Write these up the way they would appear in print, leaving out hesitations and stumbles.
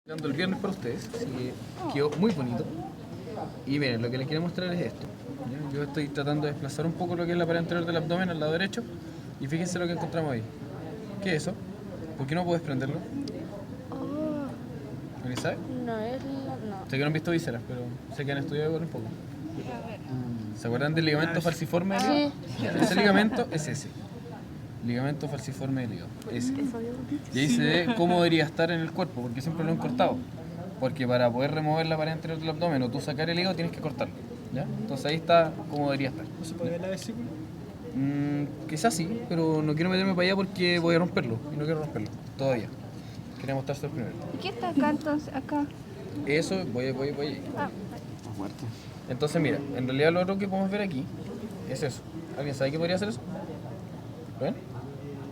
Dando el viernes para ustedes, así que quedó muy bonito. Y miren, lo que les quiero mostrar es esto. ¿Ya? Yo estoy tratando de desplazar un poco lo que es la pared anterior del abdomen al lado derecho. Y fíjense lo que encontramos ahí. ¿Qué es eso? ¿Por qué no puedes prenderlo? Oh, ¿Alguien sabe? no es la... No. Sé que no han visto vísceras, pero sé que han estudiado igual un poco. A ver. ¿Se acuerdan del ligamento falciforme del hígado? Ya, ese ligamento es ese. Ligamento falciforme del hígado. Ese. Y ahí se ve cómo debería estar en el cuerpo, porque siempre lo han cortado. Porque para poder remover la pared anterior del abdomen o tú sacar el hígado tienes que cortarlo. ¿Ya? Entonces ahí está cómo debería estar. ¿No se puede ver la vesícula? Quizás sí, pero no quiero meterme para allá porque voy a romperlo. Y no quiero romperlo, todavía. Quería mostrárselo primero. ¿Y qué está acá entonces? Acá. Eso, voy. Ah, Más fuerte. Entonces mira, en realidad lo otro que podemos ver aquí es eso. ¿Alguien sabe qué podría ser eso? ¿Lo ven?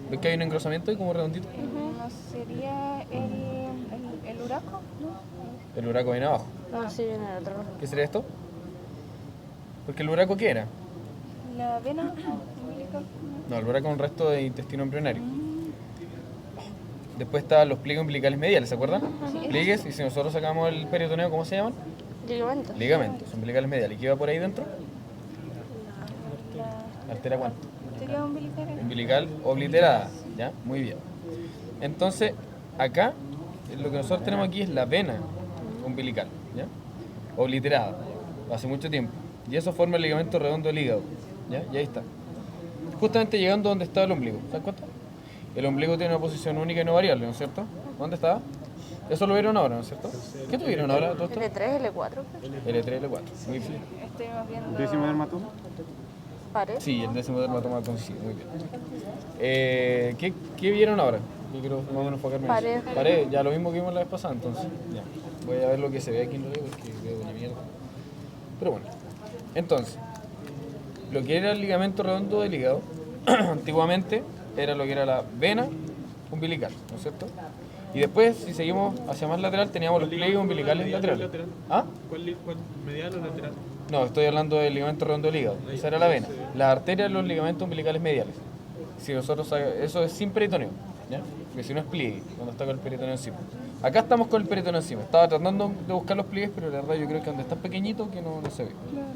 ¿Ven que hay un engrosamiento ahí como redondito? ¿no sería el huraco? ¿No? El uraco viene abajo. No, sí viene el otro. ¿Qué sería esto? Porque el uraco, ¿qué era? ¿La vena umbilical? No, el uraco es un resto de intestino embrionario. Después están los pliegues umbilicales mediales, ¿se acuerdan? Sí. Pliegues, y si nosotros sacamos el peritoneo, ¿cómo se llaman? Ligamentos. Ligamentos umbilicales mediales. ¿Y qué va por ahí dentro? La ¿Arteria cuánto? arteria umbilical. Umbilical obliterada, ¿ya? Muy bien. Entonces, acá, lo que nosotros tenemos aquí es la vena umbilical, ¿ya? Obliterada, hace mucho tiempo. Y eso forma el ligamento redondo del hígado, ¿ya? Y ahí está. Justamente llegando donde está el ombligo, ¿se dan cuenta? El ombligo tiene una posición única y no variable, ¿no es cierto? ¿Dónde está? Eso lo vieron ahora, ¿no es cierto? ¿Qué tuvieron ahora, todo esto? L3, L4. L3, L4. Muy bien. Estuvimos viendo... ¿Décimo dermatoma? Pared. Sí, el décimo dermatoma coincide, muy bien. ¿Qué vieron ahora? Yo quiero más o menos enfocarme en eso. Pared. Pared, ya lo mismo que vimos la vez pasada, entonces. Ya. Voy a ver lo que se ve aquí en lo porque veo una mierda. Pero bueno. Entonces, lo que era el ligamento redondo del hígado, antiguamente era lo que era la vena umbilical, ¿no es cierto? Y después, si seguimos hacia más lateral, teníamos los pliegues umbilicales laterales. ¿Ah? ¿Cuál medial o lateral? No, estoy hablando del ligamento redondo del hígado. Esa era la vena. Las arterias, los ligamentos umbilicales mediales. Si nosotros eso es sin peritoneo, ¿ya? Porque si no es pliegue, cuando está con el peritoneo encima. Acá estamos con el peritoneo encima. Estaba tratando de buscar los pliegues, pero la verdad yo creo que donde está pequeñito que no se ve. Claro.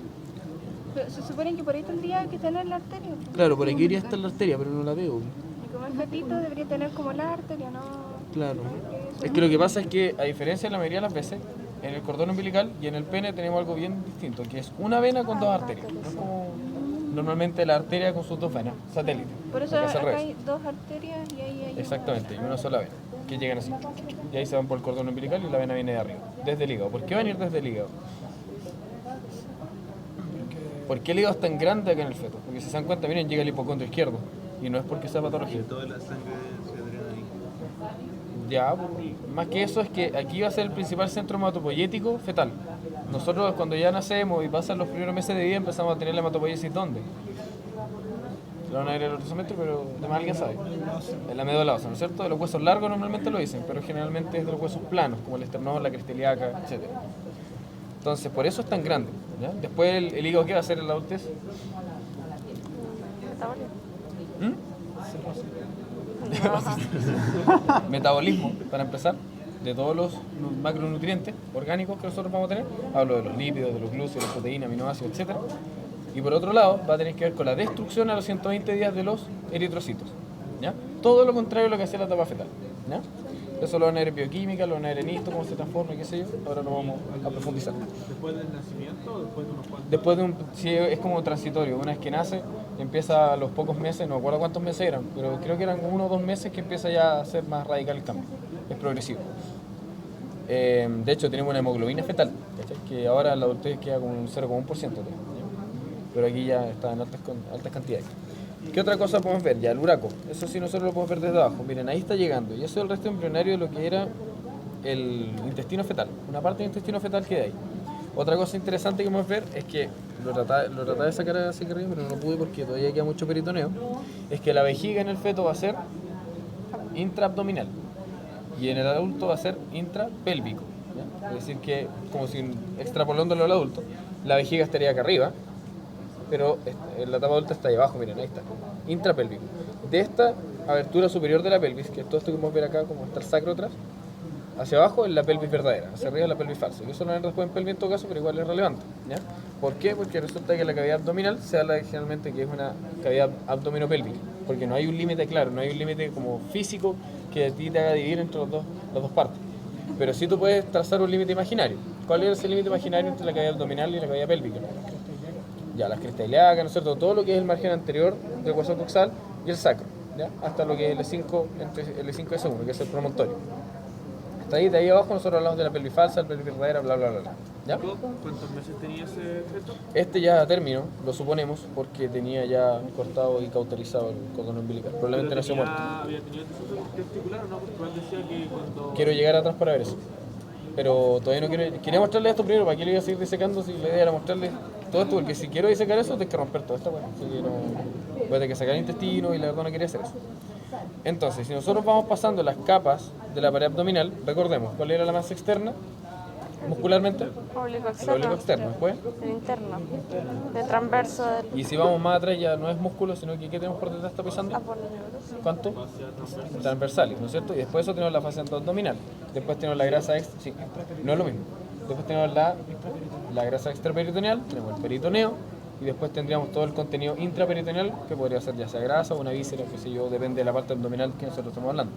Pero se supone que por ahí tendría que tener la arteria. Claro, por aquí debería estar la arteria, pero no la veo. Y como es gatito debería tener como la arteria, ¿no? Claro. Es que lo que pasa es que, a diferencia de la mayoría de las veces, en el cordón umbilical y en el pene tenemos algo bien distinto, que es una vena con dos arterias. No es como normalmente la arteria con sus dos venas, satélites. Por eso Acá es al acá revés. hay dos arterias y ahí hay... Exactamente, y una sola vena, que llegan así. Y ahí se van por el cordón umbilical y la vena viene de arriba, desde el hígado. ¿Por qué van a ir desde el hígado? ¿Por qué el hígado es tan grande acá en el feto? Porque si se dan cuenta, miren, llega el hipocondrio izquierdo. Y no es porque sea patología. Toda la sangre se drena ahí. Ya, más que eso es que aquí va a ser el principal centro hematopoyético fetal. Nosotros cuando ya nacemos y pasan los primeros meses de vida empezamos a tener la hematopoiesis ¿dónde? Lo van a ver el otro semestre, pero además alguien sabe. En la médula ósea, ¿no es cierto? De los huesos largos normalmente lo dicen, pero generalmente es de los huesos planos, como el esternón, la cresta ilíaca, etc. Entonces, por eso es tan grande. ¿Ya? Después el hígado, ¿qué va a hacer en la adultez? Metabolismo, para empezar, de todos los macronutrientes orgánicos que nosotros vamos a tener. Hablo de los lípidos, de los glúcidos, las proteínas, aminoácidos, etc. Y por otro lado, va a tener que ver con la destrucción a los 120 días de los eritrocitos. ¿Ya? Todo lo contrario a lo que hacía la etapa fetal. ¿Ya? Eso lo van a ver en bioquímica, lo van a ver en esto, cómo se transforma, qué sé yo. Ahora lo vamos a profundizar. ¿Después del nacimiento o después de unos cuantos? Después de sí, es como transitorio. Una vez que nace, empieza a los pocos meses, no me acuerdo cuántos meses eran, pero creo que eran 1 o 2 meses que empieza ya a ser más radical el cambio. Es progresivo. De hecho, tenemos una hemoglobina fetal, ¿cachai? Que ahora en la adultez queda como un 0,1%. Pero aquí ya está en altas cantidades. ¿Qué otra cosa podemos ver? Ya el uraco. Eso sí nosotros lo podemos ver desde abajo. Miren, ahí está llegando. Y eso es el resto embrionario de lo que era el intestino fetal. Una parte del intestino fetal queda ahí. Otra cosa interesante que podemos ver es que lo trataba de sacar hacia arriba, pero no pude porque todavía queda mucho peritoneo. Es que la vejiga en el feto va a ser intraabdominal y en el adulto va a ser intrapélvico. ¿Ya? Es decir que, como si extrapolándolo al adulto, la vejiga estaría acá arriba, pero en la etapa adulta está ahí abajo, miren, ahí está, intrapélvico. De esta abertura superior de la pelvis, que es todo esto que podemos ver acá, como está el sacro atrás, hacia abajo es la pelvis verdadera, hacia arriba es la pelvis falsa. Y eso lo ven después en pelvis en todo caso, pero igual es relevante. ¿Ya? ¿Por qué? Porque resulta que la cavidad abdominal se habla generalmente que es una cavidad abdominopélvica, porque no hay un límite claro, no hay un límite como físico que a ti te haga dividir entre las dos partes. Pero sí tú puedes trazar un límite imaginario. ¿Cuál es el límite imaginario entre la cavidad abdominal y la cavidad pélvica? Ya, las crestas ilíacas, ¿no es cierto? Todo lo que es el margen anterior del hueso coxal y el sacro, ¿ya? Hasta lo que es L5, entre L5 y S1, que es el promontorio. Hasta ahí, de ahí abajo nosotros hablamos de la pelvis falsa, la pelvis verdadera, bla, bla, bla, bla. ¿Ya? ¿Cuántos meses tenía ese feto? Este ya terminó, lo suponemos, porque tenía ya cortado y cauterizado el cordón umbilical. Probablemente nació muerto. ¿Había tenido descenso testicular o no? Porque igual decía que cuando... Quiero llegar atrás para ver eso. Pero todavía no quiero... Quería mostrarles esto primero, ¿para qué le iba a seguir disecando si la idea era mostrarles todo esto? Porque si quiero disecar eso, tengo que romper todo esto. Así que no... Voy a tener que sacar el intestino y la verdad no quería hacer eso. Entonces, si nosotros vamos pasando las capas de la pared abdominal, recordemos, ¿cuál era la más externa? Muscularmente, Oblicuo el externo. oblicuo externo. Después, El interno. De transverso del y si vamos más atrás ya no es músculo, sino que ¿qué tenemos por detrás? ¿Está pisando? aponeurosis. ¿Cuánto? Transversales, ¿no es cierto? Y después eso tenemos la fascia abdominal. Después tenemos la grasa extra, sí, no es lo mismo. Después tenemos la grasa extraperitoneal, tenemos el peritoneo, y después tendríamos todo el contenido intraperitoneal, que podría ser ya sea grasa o una víscera, qué sé yo, depende de la parte abdominal que nosotros estamos hablando.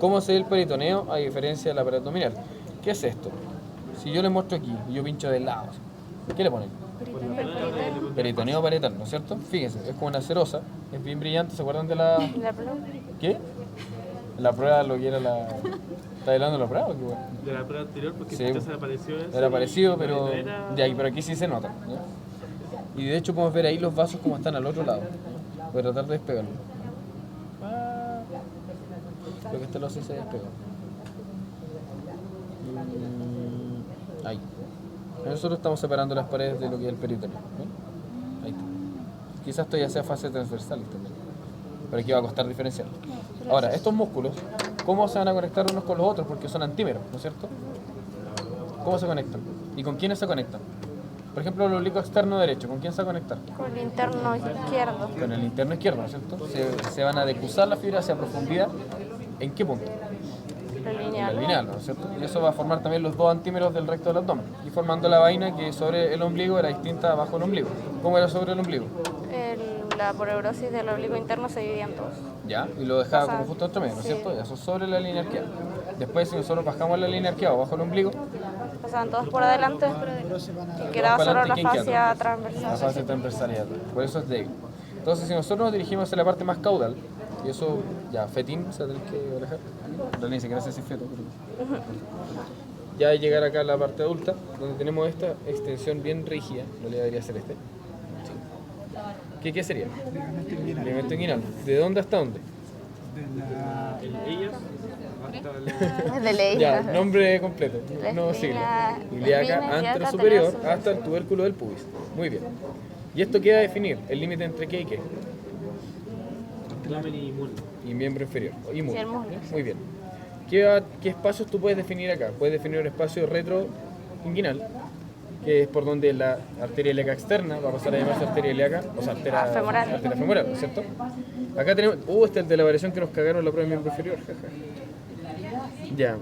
¿Cómo se ve el peritoneo a diferencia de la pared abdominal? ¿Qué es esto? Si yo le muestro aquí y yo pincho de lado, ¿qué le ponen? Peritoneo parietal, ¿no es cierto? Fíjense, es como una cerosa, es bien brillante, ¿se acuerdan de la... La pluma. ¿Qué? La prueba, lo que era la... ¿Está hablando de la prueba o qué bueno? De la prueba anterior, porque Sí, entonces apareció ese era y parecido, pero era- de ahí, pero aquí sí se nota. ¿Ya? Y de hecho podemos ver ahí los vasos como están al otro lado. Voy a tratar de despegarlo. Creo que este lo hace se despega. Ahí. Nosotros estamos separando las paredes de lo que es el peritoneo. ¿Ven? Ahí está. Quizás esto ya sea fase transversal también. Pero aquí va a costar diferenciarlo. Ahora, estos músculos, ¿cómo se van a conectar unos con los otros? Porque son antímeros, ¿no es cierto? ¿Cómo se conectan? ¿Y con quiénes se conectan? Por ejemplo, el oblicuo externo derecho, ¿con quién se va a conectar? Con el interno izquierdo. Con el interno izquierdo, ¿no es cierto? Se van a decusar las fibras hacia profundidad. ¿En qué punto? La En la lineal. lineal, ¿no es cierto? Y eso va a formar también los dos antímeros del recto del abdomen. Y formando la vaina que sobre el ombligo era distinta abajo del ombligo. ¿Cómo era sobre el ombligo? La aponeurosis del oblicuo interno se dividía en dos. Ya, y lo dejaba Pasa- como justo entre medio, ¿no es sí. cierto? Y eso sobre la línea arqueada. Después, si nosotros bajamos la línea arqueada bajo el ombligo, Pasaban todos por adelante y quedaba para solo adelante, la ¿quién queda? fascia la transversal. fase transversalidad. Por eso es débil. Entonces, si nosotros nos dirigimos hacia la parte más caudal, y eso ya, fetín, se va a tener que alejar. En realidad ni siquiera sé si es feto, pero... Ya hay llegar acá a la parte adulta, donde tenemos esta extensión bien rígida, no le debería ser este. ¿Qué sería? Ligamento inguinal. ¿De dónde hasta dónde? Ellas hasta el... De ley. Ya, nombre completo, La no espina- sigla. Ilíaca espina ilíaca antero superior anterior hasta el tubérculo del pubis. Muy bien. Y esto queda a definir el límite entre qué y qué. Clamen y muslo. Y miembro inferior. Y muslo. Sí, el muslo. Muy bien. ¿Qué espacios tú puedes definir acá? Puedes definir un espacio retroinguinal, que es por donde la arteria ilíaca externa va a pasar a llamarse arteria ilíaca, o sea, arteria femoral, ¿no es cierto? Acá tenemos, este es el de la variación que nos cagaron en la prueba de miembro inferior, jaja. Ya,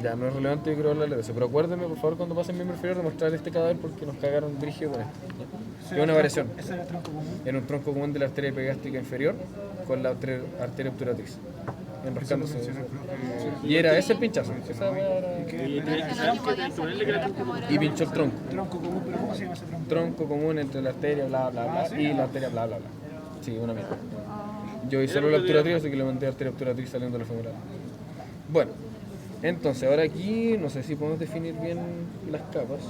ya no es relevante, yo quiero hablarle de eso, pero acuérdenme por favor cuando pasen miembro inferior de mostrar este cadáver porque nos cagaron brígido con esto. ¿Ya? Es una variación. Era un tronco común de la arteria epigástrica inferior con la arteria obturatriz. Enroscándose. Y era ese el pinchazo. Esa weá era- Y tenías que ponerle que era Y pinchó el tronco. Tronco común, pero ¿cómo se llama ese tronco? Tronco común entre la arteria, bla, bla, bla, y la arteria, bla, bla, bla. Sí, una mierda. Yo hice la obturatriz, así que le mandé arteria obturatriz saliendo de la femoral. Bueno, entonces ahora aquí, no sé si podemos definir bien las capas.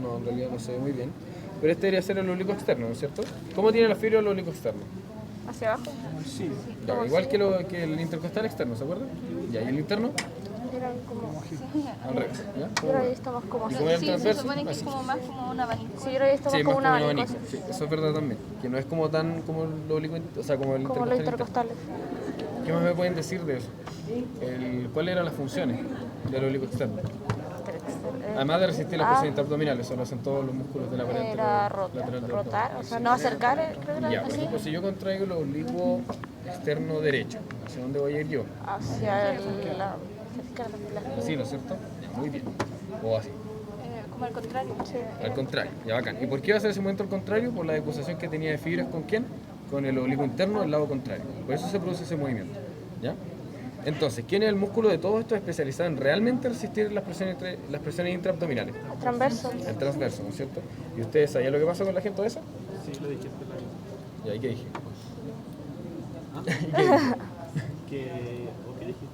No, en realidad no se ve muy bien. Pero este debería ser el oblicuo externo, ¿no es cierto? ¿Cómo tiene la fibra el oblicuo externo? Hacia abajo. Sí, Ya, igual que el intercostal externo, ¿se acuerdan? Ya, ¿y el interno? Eran como. Al revés, ¿ya? Yo lo he visto más como ¿Y así. cómo era el Sí, se transverso? supone que es Así. como más como un abanico. Sí, yo lo he visto Sí, más más como un como un abanico. abanico. así. Sí, eso es verdad también. Que no es como tan como el oblicuo, o sea, como el Como los intercostal interno. intercostales. ¿Qué más me pueden decir de eso? ¿Cuáles eran las funciones del oblicuo externo? Además de resistir las presiones abdominales, eso lo hacen todos los músculos de la pared Era lateral del rotar, abdomen. o sea, no acercar, creo que Ya, era por así, ejemplo, si yo contraigo el oblicuo externo derecho, ¿hacia dónde voy a ir yo? hacia parte izquierda de la espina. Así, ¿no es cierto? Ya, muy bien. O así. Como al contrario. Sí. Al contrario, ya bacán. ¿Y por qué va a ser ese movimiento al contrario? Por la deposición que tenía de fibras con quién? Con el oblicuo interno del lado contrario. Por eso se produce ese movimiento. ¿Ya? Entonces, ¿quién es el músculo de todo esto especializado en realmente resistir las presiones intraabdominales? El transverso. El transverso, ¿no es cierto? ¿Y ustedes sabían lo que pasa con la gente de esa? Sí, lo dijiste la ¿Y ahí qué dije? ¿Ah? ¿Y qué dije? ¿O qué dijiste?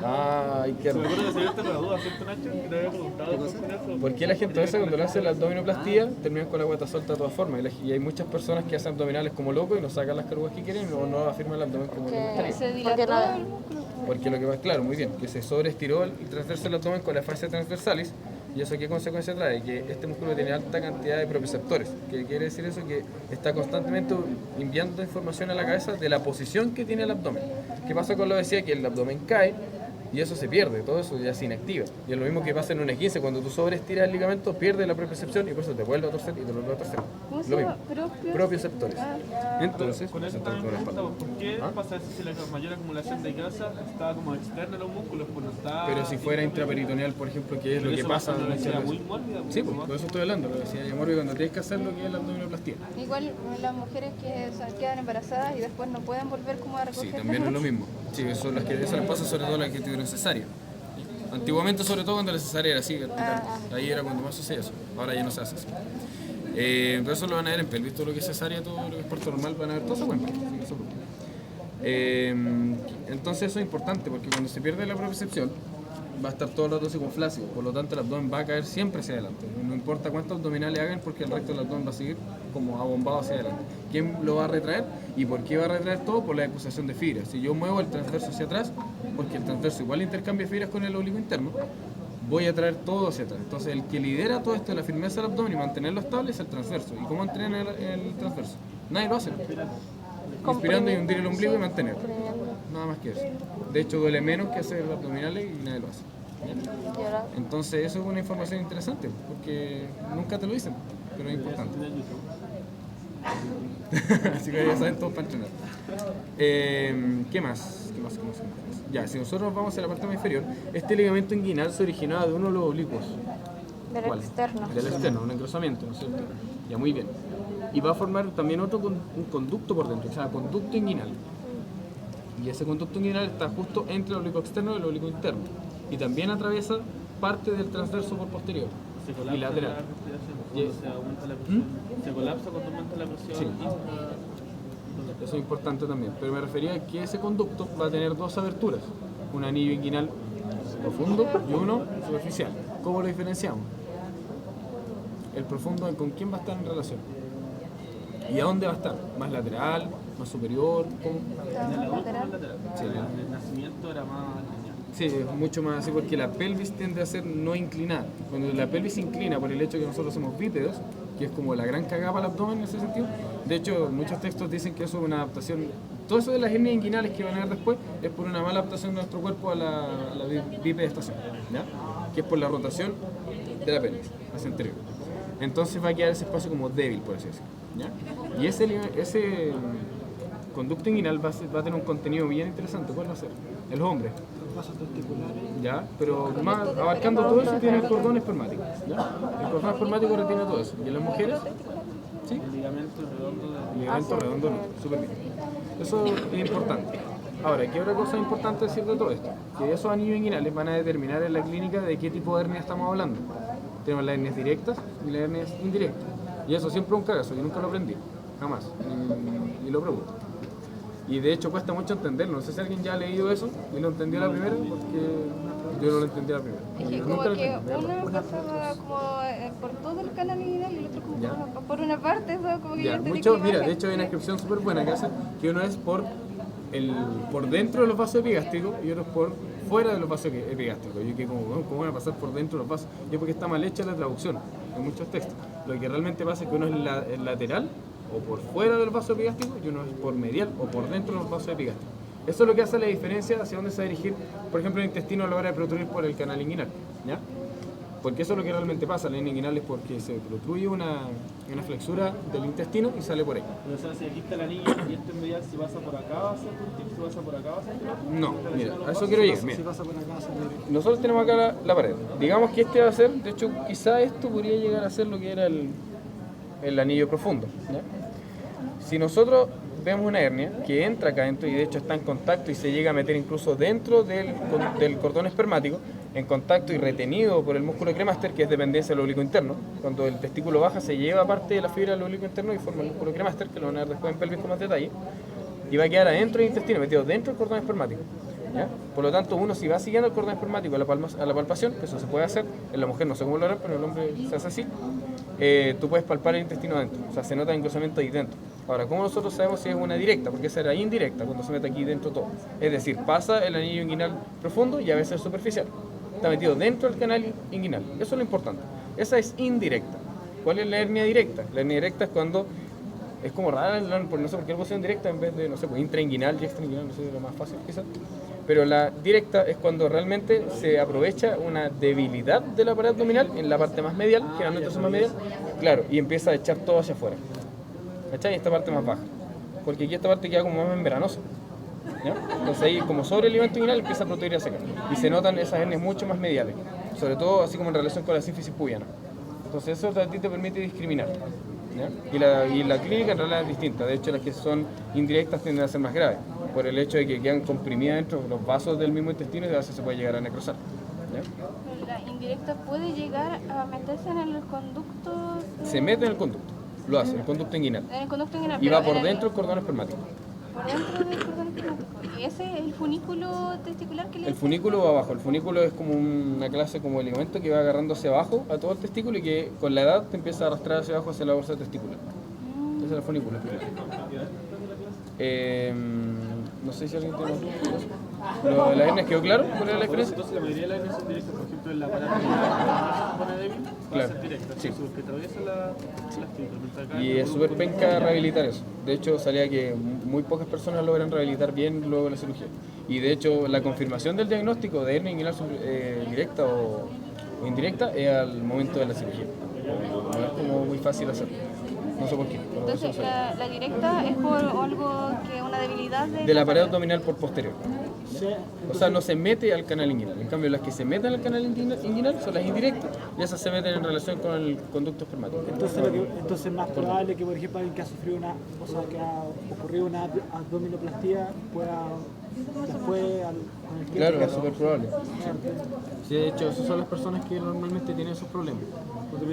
Ay, qué Se me hermoso. acuerdo que saliste con la duda, ¿cierto, Nacho? Que te había preguntado por eso. ¿Por qué la gente esa cuando le hace la abdominoplastía terminan con la guata suelta de todas formas? Y hay muchas personas que hacen abdominales como locos y no sacan las curvas que quieren o no afirman el abdomen como les gustaría. Se Porque dilató no- el músculo. Porque lo que va, claro, muy bien, que se sobreestiró el transverso del abdomen con la fascia transversalis. ¿Y eso qué consecuencia trae? Que este músculo tiene alta cantidad de propioceptores. ¿Qué quiere decir eso? Que está constantemente enviando información a la cabeza de la posición que tiene el abdomen. ¿Qué pasa con la obesidad? Que el abdomen cae y eso se pierde, todo eso ya se inactiva. Y es lo mismo que pasa en un esguince, cuando tú sobreestiras el ligamento, pierdes la propiocepción y por eso te vuelve a torcer y te vuelve a torcer. ¿Cómo se Lo llama? mismo. Propioceptores. Ah. Entonces, Con eso se también me con la espalda. pregunto, ¿por qué ¿Ah? pasa eso si la mayor acumulación de grasa está como externa a los músculos? Pues no está... Pero si fuera intraperitoneal, por ejemplo, que es lo que pasa en una muchas obesidad veces. muy mórbida. Sí, pues, por eso estoy hablando, la obesidad mórbida cuando tienes que hacer lo que es la abdominoplastía. Igual las mujeres que quedan embarazadas y después no pueden volver como a recoger. Sí, también es lo mismo. Sí, eso les pasa sobre todo a las que tuvieron cesárea. Antiguamente, sobre todo cuando la cesárea era así, ahí era cuando más sucedía eso. Ahora ya no se hace eso. Pero eso lo van a ver en pelvis, todo lo que es cesárea, todo lo que es parto normal, van a ver todo eso, bueno, no se preocupen. Entonces eso es importante porque cuando se pierde la propiocepción va a estar todo el rato así como flácido, por lo tanto el abdomen va a caer siempre hacia adelante. No importa cuántos abdominales hagan porque el resto del abdomen va a seguir como abombado hacia adelante. ¿Quién lo va a retraer? ¿Y por qué va a retraer todo? Por la deposición de fibras. Si yo muevo el transverso hacia atrás, porque el transverso igual intercambia fibras con el oblicuo interno, voy a traer todo hacia atrás. Entonces el que lidera todo esto de la firmeza del abdomen y mantenerlo estable es el transverso. ¿Y cómo entrenan el transverso? Nadie lo hace. Inspirando y hundir el ombligo y mantenerlo. Nada más que eso. De hecho duele menos que hacer abdominales y nadie lo hace. Y ahora, Entonces eso es una información interesante porque nunca te lo dicen, pero es importante. Así que ya saben todos para entrenar. ¿Qué más? Ya, si nosotros vamos hacia la parte más inferior, este ligamento inguinal se originaba de uno de los oblicuos. del ¿Cuál? externo. Del externo, un engrosamiento, ¿no es cierto? Ya, muy bien. Y va a formar también otro un conducto por dentro, o sea, conducto inguinal. Y ese conducto inguinal está justo entre el oblicuo externo y el oblicuo interno. Y también atraviesa parte del transverso por posterior Se y colapsa lateral. la respiración cuando se aumenta la presión. Se colapsa cuando aumenta la presión. Sí. Eso es importante también. Pero me refería a que ese conducto va a tener dos aberturas. Un anillo inguinal profundo y uno superficial. ¿Cómo lo diferenciamos? El profundo con quién va a estar en relación. ¿Y a dónde va a estar? ¿Más lateral? ¿Más superior? ¿Cómo? En el adulto más lateral. Sí. En el nacimiento era más lineal. Sí, es mucho más así porque la pelvis tiende a ser no inclinada. Cuando la pelvis se inclina por el hecho de que nosotros somos bípedos, que es como la gran cagada para el abdomen en ese sentido, de hecho muchos textos dicen que eso es una adaptación, todo eso de las hernias inguinales que van a ver después es por una mala adaptación de nuestro cuerpo a la bipedestación, ¿ya? Que es por la rotación de la pelvis hacia anterior. Entonces va a quedar ese espacio como débil, por así decirlo, ¿ya? Y ese conducto inguinal va a tener un contenido bien interesante. ¿Cuál va a ser? En los hombres. ¿Ya? Pero más abarcando todo eso tiene el cordón espermático. ¿Ya? El cordón espermático retiene todo eso. ¿Y en las mujeres? ¿Sí? El ligamento redondo de... Ligamento redondo no, súper bien. Eso es importante. Ahora, ¿qué otra cosa es importante decir de todo esto? Que esos anillos inguinales van a determinar en la clínica de qué tipo de hernia estamos hablando. Tenemos las hernias directas y las hernias indirectas. Y eso siempre es un cagazo, yo nunca lo aprendí, jamás, y lo pregunto. Y de hecho cuesta mucho entenderlo, no sé si alguien ya ha leído eso y lo entendió a la primera, porque yo no lo entendí a la primera. Es que Yo como nunca lo que entendí, de verdad. uno pasaba como por todo el canal inguinal y el otro como Ya. por una parte, eso como que yo Ya, entendí mucho, que mira, imagen. de hecho hay una descripción súper buena que hace que uno es por dentro de los vasos epigástricos y otro es por fuera de los vasos epigástricos. Yo que como, bueno, ¿cómo van a pasar por dentro de los vasos? Y es porque está mal hecha la traducción en muchos textos. Lo que realmente pasa es que uno es el lateral o por fuera del vaso epigástrico y uno es por medial o por dentro de los vasos epigástricos. Eso es lo que hace la diferencia hacia dónde se va a dirigir, por ejemplo, el intestino a la hora de protruir por el canal inguinal, ¿ya? Porque eso es lo que realmente pasa, la hernia inguinal es porque se protruye una flexura del intestino y sale por ahí. Pero o sea, si aquí está la niña y este en medial, si pasa por acá va a ser útil, si pasa por acá va a ser No, mira, a eso quiero llegar. Mira. Si pasa por acá, se le- Nosotros tenemos acá la pared. Digamos que este va a ser, de hecho, quizá esto podría llegar a ser lo que era el anillo profundo. ¿Ya? Si nosotros vemos una hernia que entra acá adentro y de hecho está en contacto y se llega a meter incluso dentro del cordón espermático, en contacto y retenido por el músculo cremaster, que es dependencia del oblicuo interno. Cuando el testículo baja se lleva parte de la fibra del oblicuo interno y forma el músculo cremaster, que lo van a ver después en pelvis con más detalle, y va a quedar adentro del intestino, metido dentro del cordón espermático. ¿Ya? Por lo tanto, uno si va siguiendo el cordón espermático a la palpación, que eso se puede hacer, en la mujer no sé cómo lo harán, pero en el hombre se hace así, tú puedes palpar el intestino adentro, o sea, se nota el engrosamiento ahí dentro. Ahora, ¿cómo nosotros sabemos si es una directa? Porque esa era indirecta cuando se mete aquí dentro todo. Es decir, pasa el anillo inguinal profundo y a veces superficial. Está metido dentro del canal inguinal. Eso es lo importante. Esa es indirecta. ¿Cuál es la hernia directa? La hernia directa es cuando es como rara, no sé por qué la posición directa en vez de, no sé, pues intrainguinal y extrainguinal, no sé, lo más fácil quizás. Pero la directa es cuando realmente se aprovecha una debilidad de la pared abdominal en la parte más medial, generalmente es más medial, claro, y empieza a echar todo hacia afuera. ¿Cachai? Esta parte más baja. Porque aquí esta parte queda como más membranosa. ¿Ya? Entonces ahí como sobre el ligamento inguinal empieza a proteger hacia acá. Y se notan esas hernias mucho más mediales. Sobre todo así como en relación con la sínfisis pubiana. Entonces eso a ti te permite discriminar. ¿Ya? Y la clínica en realidad es distinta. De hecho las que son indirectas tienden a ser más graves. Por el hecho de que quedan comprimidas dentro de los vasos del mismo intestino y a veces se puede llegar a necrosar. ¿Ya? Pero la indirecta puede llegar a meterse en el conducto. Se mete en el conducto. Lo hace, el conducto inguinal. En el conducto inguinal. Y va pero por en el- dentro del cordón espermático. Por dentro del cordón espermático. ¿Y ese es el funículo testicular que le El funículo va abajo. El funículo es como una clase como de ligamento que va agarrando hacia abajo a todo el testículo y que con la edad te empieza a arrastrar hacia abajo hacia la bolsa testicular. Ese es el funículo. No sé si alguien tiene lo de las hernias quedó claro. ¿Cuál era la diferencia? Entonces la mayoría de las hernias son directas, por ejemplo, en la parada que se pone débil, va a Claro, ser directa, sí. porque atraviesa la fibra. Y es súper penca rehabilitar eso. De hecho, salía que muy pocas personas logran rehabilitar bien luego de la cirugía. Y de hecho, la confirmación del diagnóstico de hernia inguinal directa o indirecta es al momento de la cirugía. No es como muy fácil hacerlo. No sé por qué. Pero eso Entonces, sale. la directa es por algo que una debilidad De la pared abdominal por posterior. Sí, O sea, no se mete al canal inguinal. En cambio, las que se meten al canal inguinal son las indirectas y esas se meten en relación con el conducto espermático. entonces es más probable que, por ejemplo, alguien que ha sufrido que ha ocurrido una abdominoplastía pueda después con el tiempo Claro, es quedar- súper probable. Sí, de hecho, esas son las personas que normalmente tienen esos problemas.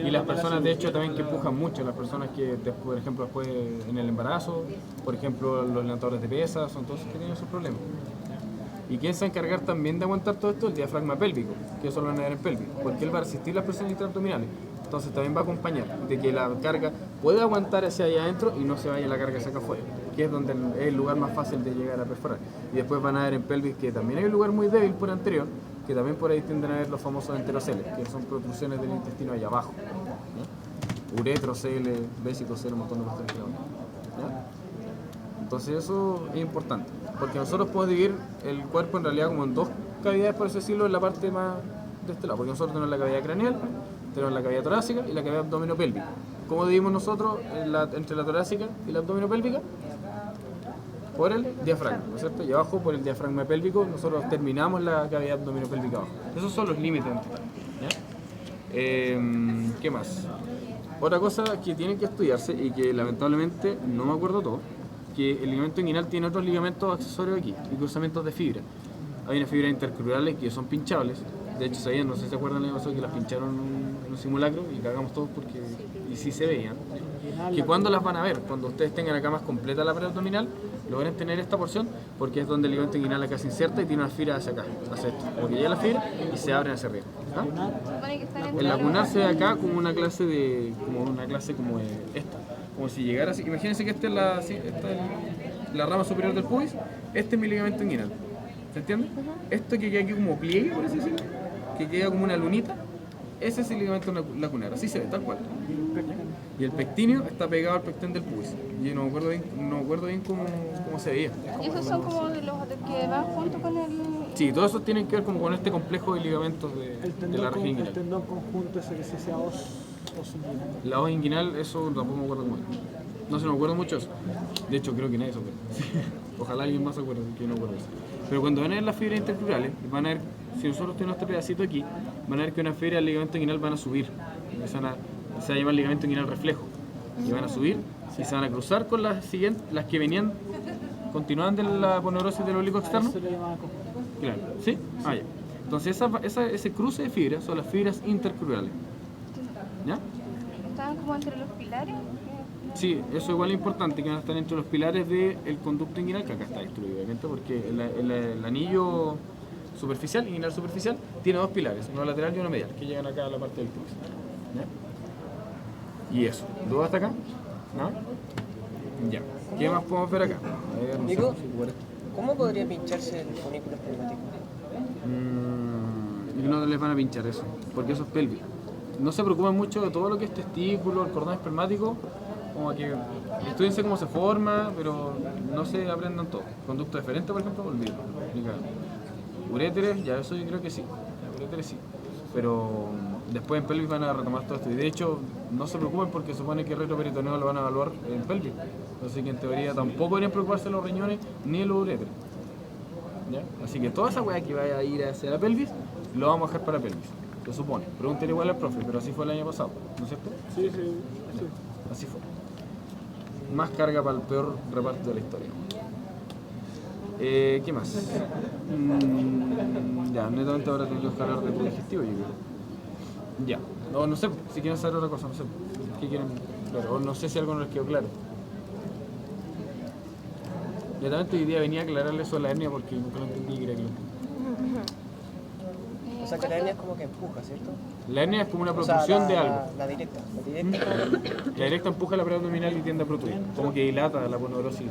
Y las personas, de hecho, también que empujan mucho, las personas que, por ejemplo, después en el embarazo, por ejemplo, los levantadores de pesas, son todos los que tienen esos problemas. ¿Y quién se va a encargar también de aguantar todo esto? El diafragma pélvico, que eso lo van a ver en pelvis, porque él va a resistir las presiones intraabdominales. Entonces también va a acompañar de que la carga pueda aguantar hacia allá adentro y no se vaya la carga hacia acá afuera, que es donde es el lugar más fácil de llegar a perforar. Y después van a ver en pelvis que también hay un lugar muy débil por anterior, que también por ahí tienden a ver los famosos enteroceles, que son protrusiones del intestino allá abajo. ¿Ya? Uretroceles, vesicoceles, un montón de cuestiones. ¿Ya? Entonces eso es importante, porque nosotros podemos dividir el cuerpo en realidad como en dos cavidades, por así decirlo, en la parte más de este lado, porque nosotros tenemos la cavidad craneal, tenemos la cavidad torácica y la cavidad abdominopélvica. ¿Cómo dividimos nosotros entre la torácica y la abdominopélvica? Por el diafragma, ¿no es cierto? Y abajo, por el diafragma pélvico, nosotros terminamos la cavidad abdominopélvica abajo. Esos son los límites. ¿Ya? ¿Qué más? Otra cosa que tienen que estudiarse y que lamentablemente no me acuerdo todo, que el ligamento inguinal tiene otros ligamentos accesorios aquí y cruzamientos de fibra. Hay unas fibras intercrurales que son pinchables. De hecho, sabían, no sé si se acuerdan de eso, que las pincharon en un simulacro y cagamos todos porque y sí se veían. Que cuando las van a ver, cuando ustedes tengan acá más completa la pared abdominal, logren tener esta porción porque es donde el ligamento inguinal acá se inserta y tiene una fibra hacia acá, hacia esto. Porque llega la fibra y se abren hacia arriba. ¿Ah? supone que están El lacunar se ve acá como una clase como de esta. Como si llegara así. Imagínense que esta es la rama superior del pubis. Este es mi ligamento inguinal. ¿Se entiende? Esto que queda aquí como pliegue, por así decirlo, que queda como una lunita, ese es el ligamento lacunar. Así se ve, tal cual. Y el pectíneo está pegado al pecten del pubis. Yo no me acuerdo bien cómo se veía. Y esos son como de los que van junto con el Sí, todo eso tiene que ver como con este complejo de ligamentos de la región el inguinal. tendón conjunto ese que se llama os inguinal. La os inguinal, eso tampoco me acuerdo muy bien. No se me acuerdo mucho eso. De hecho, creo que nadie se acuerda. Ojalá alguien más se acuerde, que no acuerdo eso. Pero cuando van a ver las fibras intercrurales, van a ver, si nosotros tenemos este pedacito aquí, van a ver que una fibra del ligamento inguinal van a subir. Se va a llamar ligamento inguinal reflejo. Y van a subir y se van a cruzar con las siguientes, las que venían, continuaban de la aponeurosis del oblicuo externo. Eso le llamaba conjunto. Claro, ¿sí? Ah, ya. Entonces ese cruce de fibras son las fibras intercrurales. ¿Ya? Estaban como entre los pilares. Sí, eso igual es importante, que van a estar entre los pilares del conducto inguinal, que acá está destruido obviamente, porque el anillo superficial, inguinal superficial, tiene dos pilares, uno lateral y uno medial, que llegan acá a la parte del pubis. ¿Ya? Y eso, ¿dudas hasta acá? ¿No? Ya. ¿Qué más podemos ver acá? A ver, no sé, Nico, si por esto. ¿cómo podría pincharse el fonículo espermático? Y no les van a pinchar eso, porque eso es pélvico. No se preocupen mucho de todo lo que es testículo, el cordón espermático, como que estudiense cómo se forma, pero no se aprendan todo. Conducto deferente, por ejemplo, olvídalo. Uréteres, ya eso yo creo que sí. Uréteres sí. Pero después en pelvis van a retomar todo esto. Y de hecho, no se preocupen porque supone que el retroperitoneo lo van a evaluar en pelvis. Así que en teoría tampoco deberían preocuparse los riñones ni los uréteres. ¿Ya? Así que toda esa weá que vaya a ir hacia la pelvis, lo vamos a dejar para pelvis. Lo supone. Pregúntale igual al profe, pero así fue el año pasado, ¿no es cierto? Sí. Así fue. Más carga para el peor reparto de la historia. ¿Qué más? Ya, netamente ahora tengo que hablar de tu digestivo, yo creo. Ya. No sé, si quieren saber otra cosa, no sé. ¿Qué quieren? Claro, o no sé si algo no les quedó claro. Netamente hoy día venía a aclararle eso a la hernia porque nunca lo entendí y quería que lo entendiera. O sea que la hernia es como que empuja, ¿cierto? La hernia es como una O sea, propulsión de algo. La directa. La directa. La directa empuja la pared abdominal y tiende a protruir, como que dilata la aponeurosis.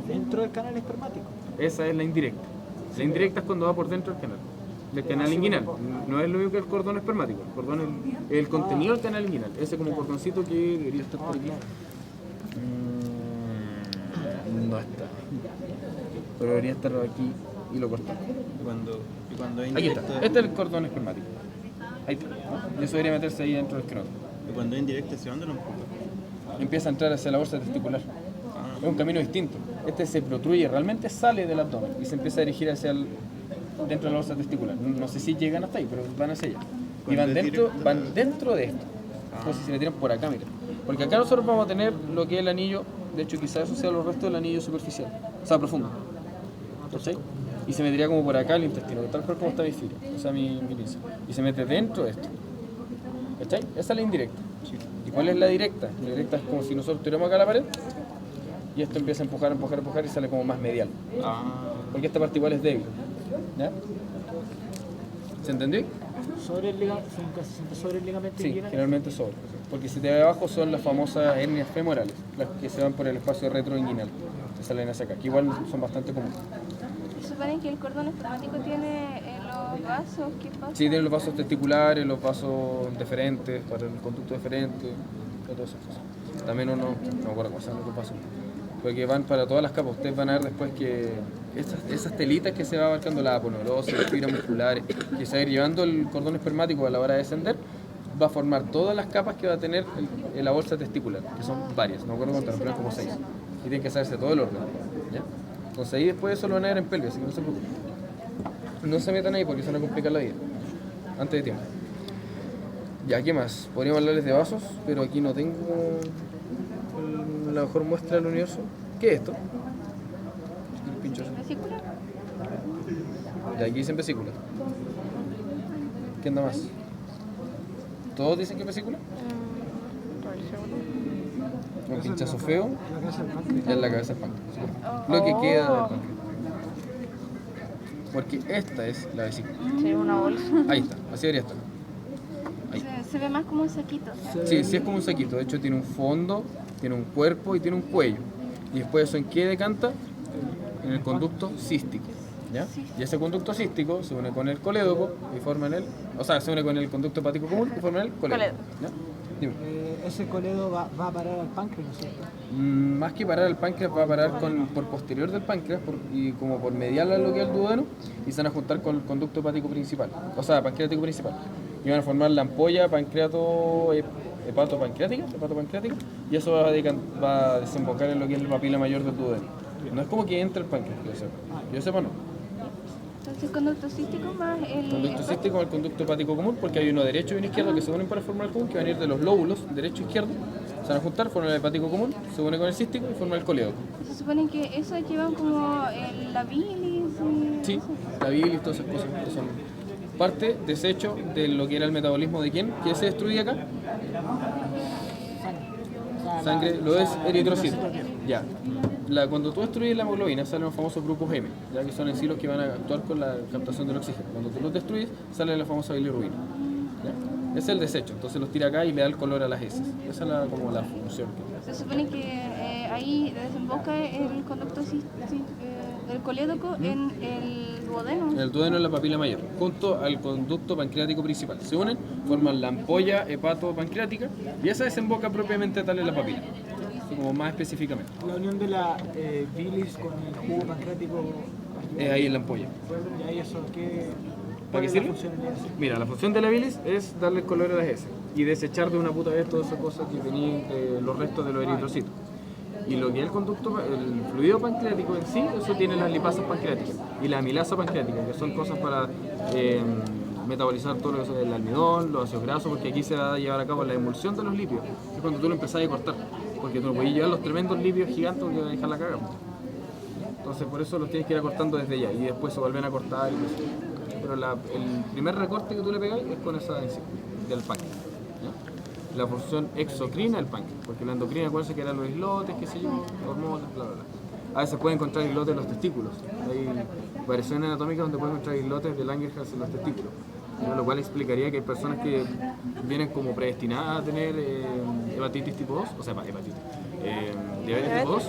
Dentro del canal espermático. Esa es la indirecta. La indirecta es cuando va por dentro del canal inguinal. No es lo mismo que el cordón espermático. El cordón es el contenido del canal inguinal. Ese como cordoncito que debería estar por aquí. No está. Pero debería estar aquí y lo cortamos. Y cuando es Aquí indirecto, está. Este es el cordón espermático. Ahí está. Y eso debería meterse ahí dentro del escroto. y cuando es indirecto, ¿hacia dónde lo empuja? Empieza a entrar hacia la bolsa testicular. Es un camino distinto. Este se protruye, realmente sale del abdomen y se empieza a dirigir hacia dentro de la bolsa testicular. No sé si llegan hasta ahí, pero van hacia allá. Y van dentro de esto. Entonces se le tiran por acá, mira. Porque acá nosotros vamos a tener lo que es el anillo, de hecho quizás eso sea los restos del anillo superficial, o sea, profundo. ¿Cachai? Y se metería como por acá el intestino, tal cual como está mi fibra, o sea, mi pinza. Y se mete dentro de esto. ¿Cachai? Esa es la indirecta. ¿Y cuál es la directa? La directa es como si nosotros tuviéramos acá la pared y esto empieza a empujar y sale como más medial. Porque esta parte igual es débil. ¿Ya? ¿Se entendió? Sobre el ligamento, sobre el ligamento Sí, inguinal. generalmente sobre. Porque si te ve abajo son las famosas hernias femorales, las que se van por el espacio retroinguinal, que salen hacia acá, que igual son bastante comunes. Suponen que el cordón espermático tiene los vasos. ¿Qué pasa? Sí, tienen los vasos testiculares, los vasos deferentes, para el conducto deferente, todas esas cosas. También no me acuerdo cómo se llaman los vasos, porque van para todas las capas. Ustedes van a ver después que esas telitas que se va abarcando la aponeurosis, las fibras musculares, que se va a ir llevando el cordón espermático a la hora de descender, va a formar todas las capas que va a tener la bolsa testicular, que son varias, no me acuerdo cuántas, pero es como 6. Y tienen que saberse todo el orden. ¿Ya? Entonces ahí después eso lo van a ver en pelvis, así que no se preocupen. No se metan ahí porque se van a complicar la vida. Antes de tiempo. Ya, ¿qué más? Podríamos hablarles de vasos, pero aquí no tengo la mejor muestra del universo. ¿Qué es esto? El pincho así. ¿Vesícula? Y aquí dicen vesícula. ¿Qué anda más? ¿Todos dicen que es vesícula? Un pinchazo feo La cabeza del páncreas. es la cabeza del páncreas. Lo que queda del páncreas. Porque esta es la vesícula. Sí, una bolsa. Ahí está, así debería estar. Ahí. Se ve más como un saquito. Sí, sí es como un saquito. De hecho tiene un fondo, tiene un cuerpo y tiene un cuello. Y después eso en qué decanta? En el conducto cístico. ¿Ya? Y ese conducto cístico se une con el colédoco y forman el O sea, se une con el conducto hepático común y forma el coledo. ¿Ya? Dime. Ese coledo va a parar al páncreas, ¿no es cierto? Más que parar el páncreas, va a parar por posterior del páncreas y como por medial a lo que es el duodeno, y se van a juntar con el conducto hepático principal, o sea, pancreático principal. Y van a formar la ampolla hepatopancreática, y eso va a desembocar en lo que es la papila mayor del duodeno. No es como que entre el páncreas, que yo sepa no. Entonces, conducto cístico más el... Conducto cístico al conducto hepático común, porque hay uno derecho y uno izquierdo que se unen para formar el común, que van a ir de los lóbulos, derecho e izquierdo, se van a juntar, forman el hepático común, se une con el cístico y forma el colédoco. Se supone que eso llevan como la bilis y... Sí, la bilis y todas esas cosas que son parte, desecho de lo que era el metabolismo de quién, que se destruye acá. Sangre, lo es eritrocito. Ya. Cuando tú destruyes la hemoglobina salen los famosos grupos M, ya que son enzimas que van a actuar con la captación del oxígeno. Cuando tú los destruyes, sale la famosa bilirrubina. ¿Ya? Ese es el desecho, entonces los tira acá y le da el color a las heces. Esa es como la función. Se supone que ahí desemboca el conducto el colédoco en el duodeno. El duodeno es la papila mayor, junto al conducto pancreático principal. Se unen, forman la ampolla hepatopancreática y esa desemboca propiamente tal en la papila, como más específicamente. La unión de la bilis con el jugo pancreático. Ahí en la ampolla. ¿Y ahí eso qué? ¿Para qué sirve? Mira, la función de la bilis es darle el color a las heces y desechar de una puta vez todas esas cosas que tenían los restos de los eritrocitos. Y lo que es el conducto, el fluido pancreático en sí, eso tiene las lipasas pancreáticas y la amilasa pancreática, que son cosas para metabolizar todo lo que es el almidón, los ácidos grasos, porque aquí se va a llevar a cabo la emulsión de los lípidos, que es cuando tú lo empezás a cortar, porque tú no podés llevar los tremendos lípidos gigantes que vas a dejar la caga. Entonces por eso los tienes que ir acortando desde ya y después se vuelven a cortar. Pero el primer recorte que tú le pegas es con esa enzima del páncreas. La función exocrina del páncreas, porque la endocrina, acuérdense que eran los islotes, qué sé yo, hormonas, bla, bla, bla. A veces pueden encontrar islotes en los testículos. Hay variaciones anatómicas donde pueden encontrar islotes de Langerhans en los testículos, lo cual explicaría que hay personas que vienen como predestinadas a tener hepatitis tipo 2, o sea, diabetes tipo 2,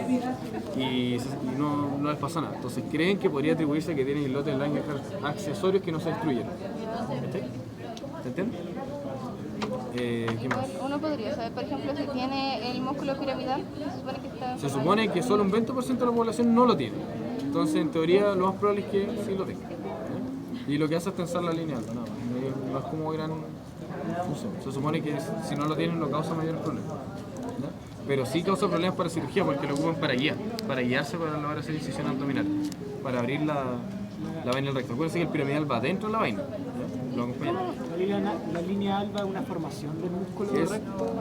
y no les pasa nada. Entonces creen que podría atribuirse a que tienen islotes de Langerhans accesorios que no se destruyen. ¿Se entiende? ¿Qué más? Uno podría saber, por ejemplo, si tiene el músculo piramidal, Se supone que solo un 20% de la población no lo tiene. Entonces, en teoría, lo más probable es que sí lo tenga. Y lo que hace es tensar la línea alta, no es como gran función. Se supone que si no lo tienen no causa mayores problemas. ¿Ya? Pero sí causa problemas para cirugía porque lo ocupan para guiarse para lograr hacer incisión abdominal, para abrir la vaina del recto. Acuérdense que el piramidal va dentro de la vaina. ¿Ya? Lo acompañan. La línea alba es una formación del músculo recto.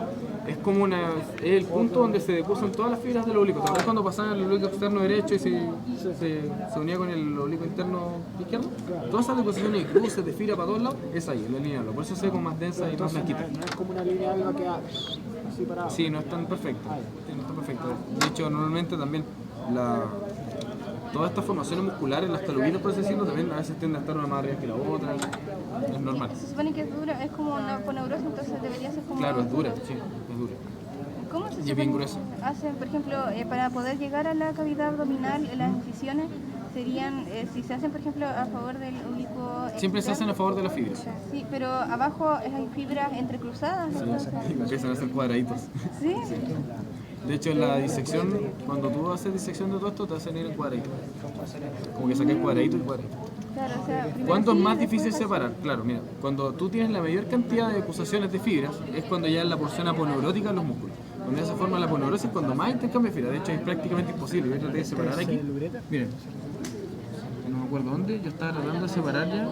Es como es el punto donde se deposan todas las fibras del oblicuo. ¿Te acuerdas cuando pasaban el oblicuo externo derecho y se unía con el oblicuo interno izquierdo? Todas esas deposiciones y cruces de fibra para todos lados, es ahí, en la línea alba. Por eso se ve como más densa y más blanquita. No es como una línea alba que así parada. Sí, no es tan perfecta. No es tan perfecta. De hecho, normalmente también todas estas formaciones musculares, las taluginas, por así decirlo, también a veces tienden a estar una más arriba que la otra. Es normal. Se supone que es dura, es como una poneurosis, entonces debería ser como... Claro, es dura, sí, es dura. ¿Cómo se Y es bien gruesa. hacen, por ejemplo, para poder llegar a la cavidad abdominal, las incisiones serían, si se hacen, por ejemplo, a favor del oblicuo Siempre se hacen a favor de las fibras. Sí, pero abajo hay fibras entrecruzadas. Sí, empiezan a hacer cuadraditos. ¿Sí? De hecho, en la disección, cuando tú haces disección de todo esto, te hacen ir en cuadraditos. Como que sacas cuadradito y cuadradito. Claro, o sea, ¿Cuándo es sí, más después difícil separar? Claro, mira, cuando tú tienes la mayor cantidad de pulsaciones de fibras, es cuando ya es la porción aponeurótica de los músculos. Cuando ya se forma la aponeurosis, cuando más intercambio de fibras. De hecho, es prácticamente imposible. Yo traté de separar aquí. Miren, no me acuerdo dónde, yo estaba tratando de separar ya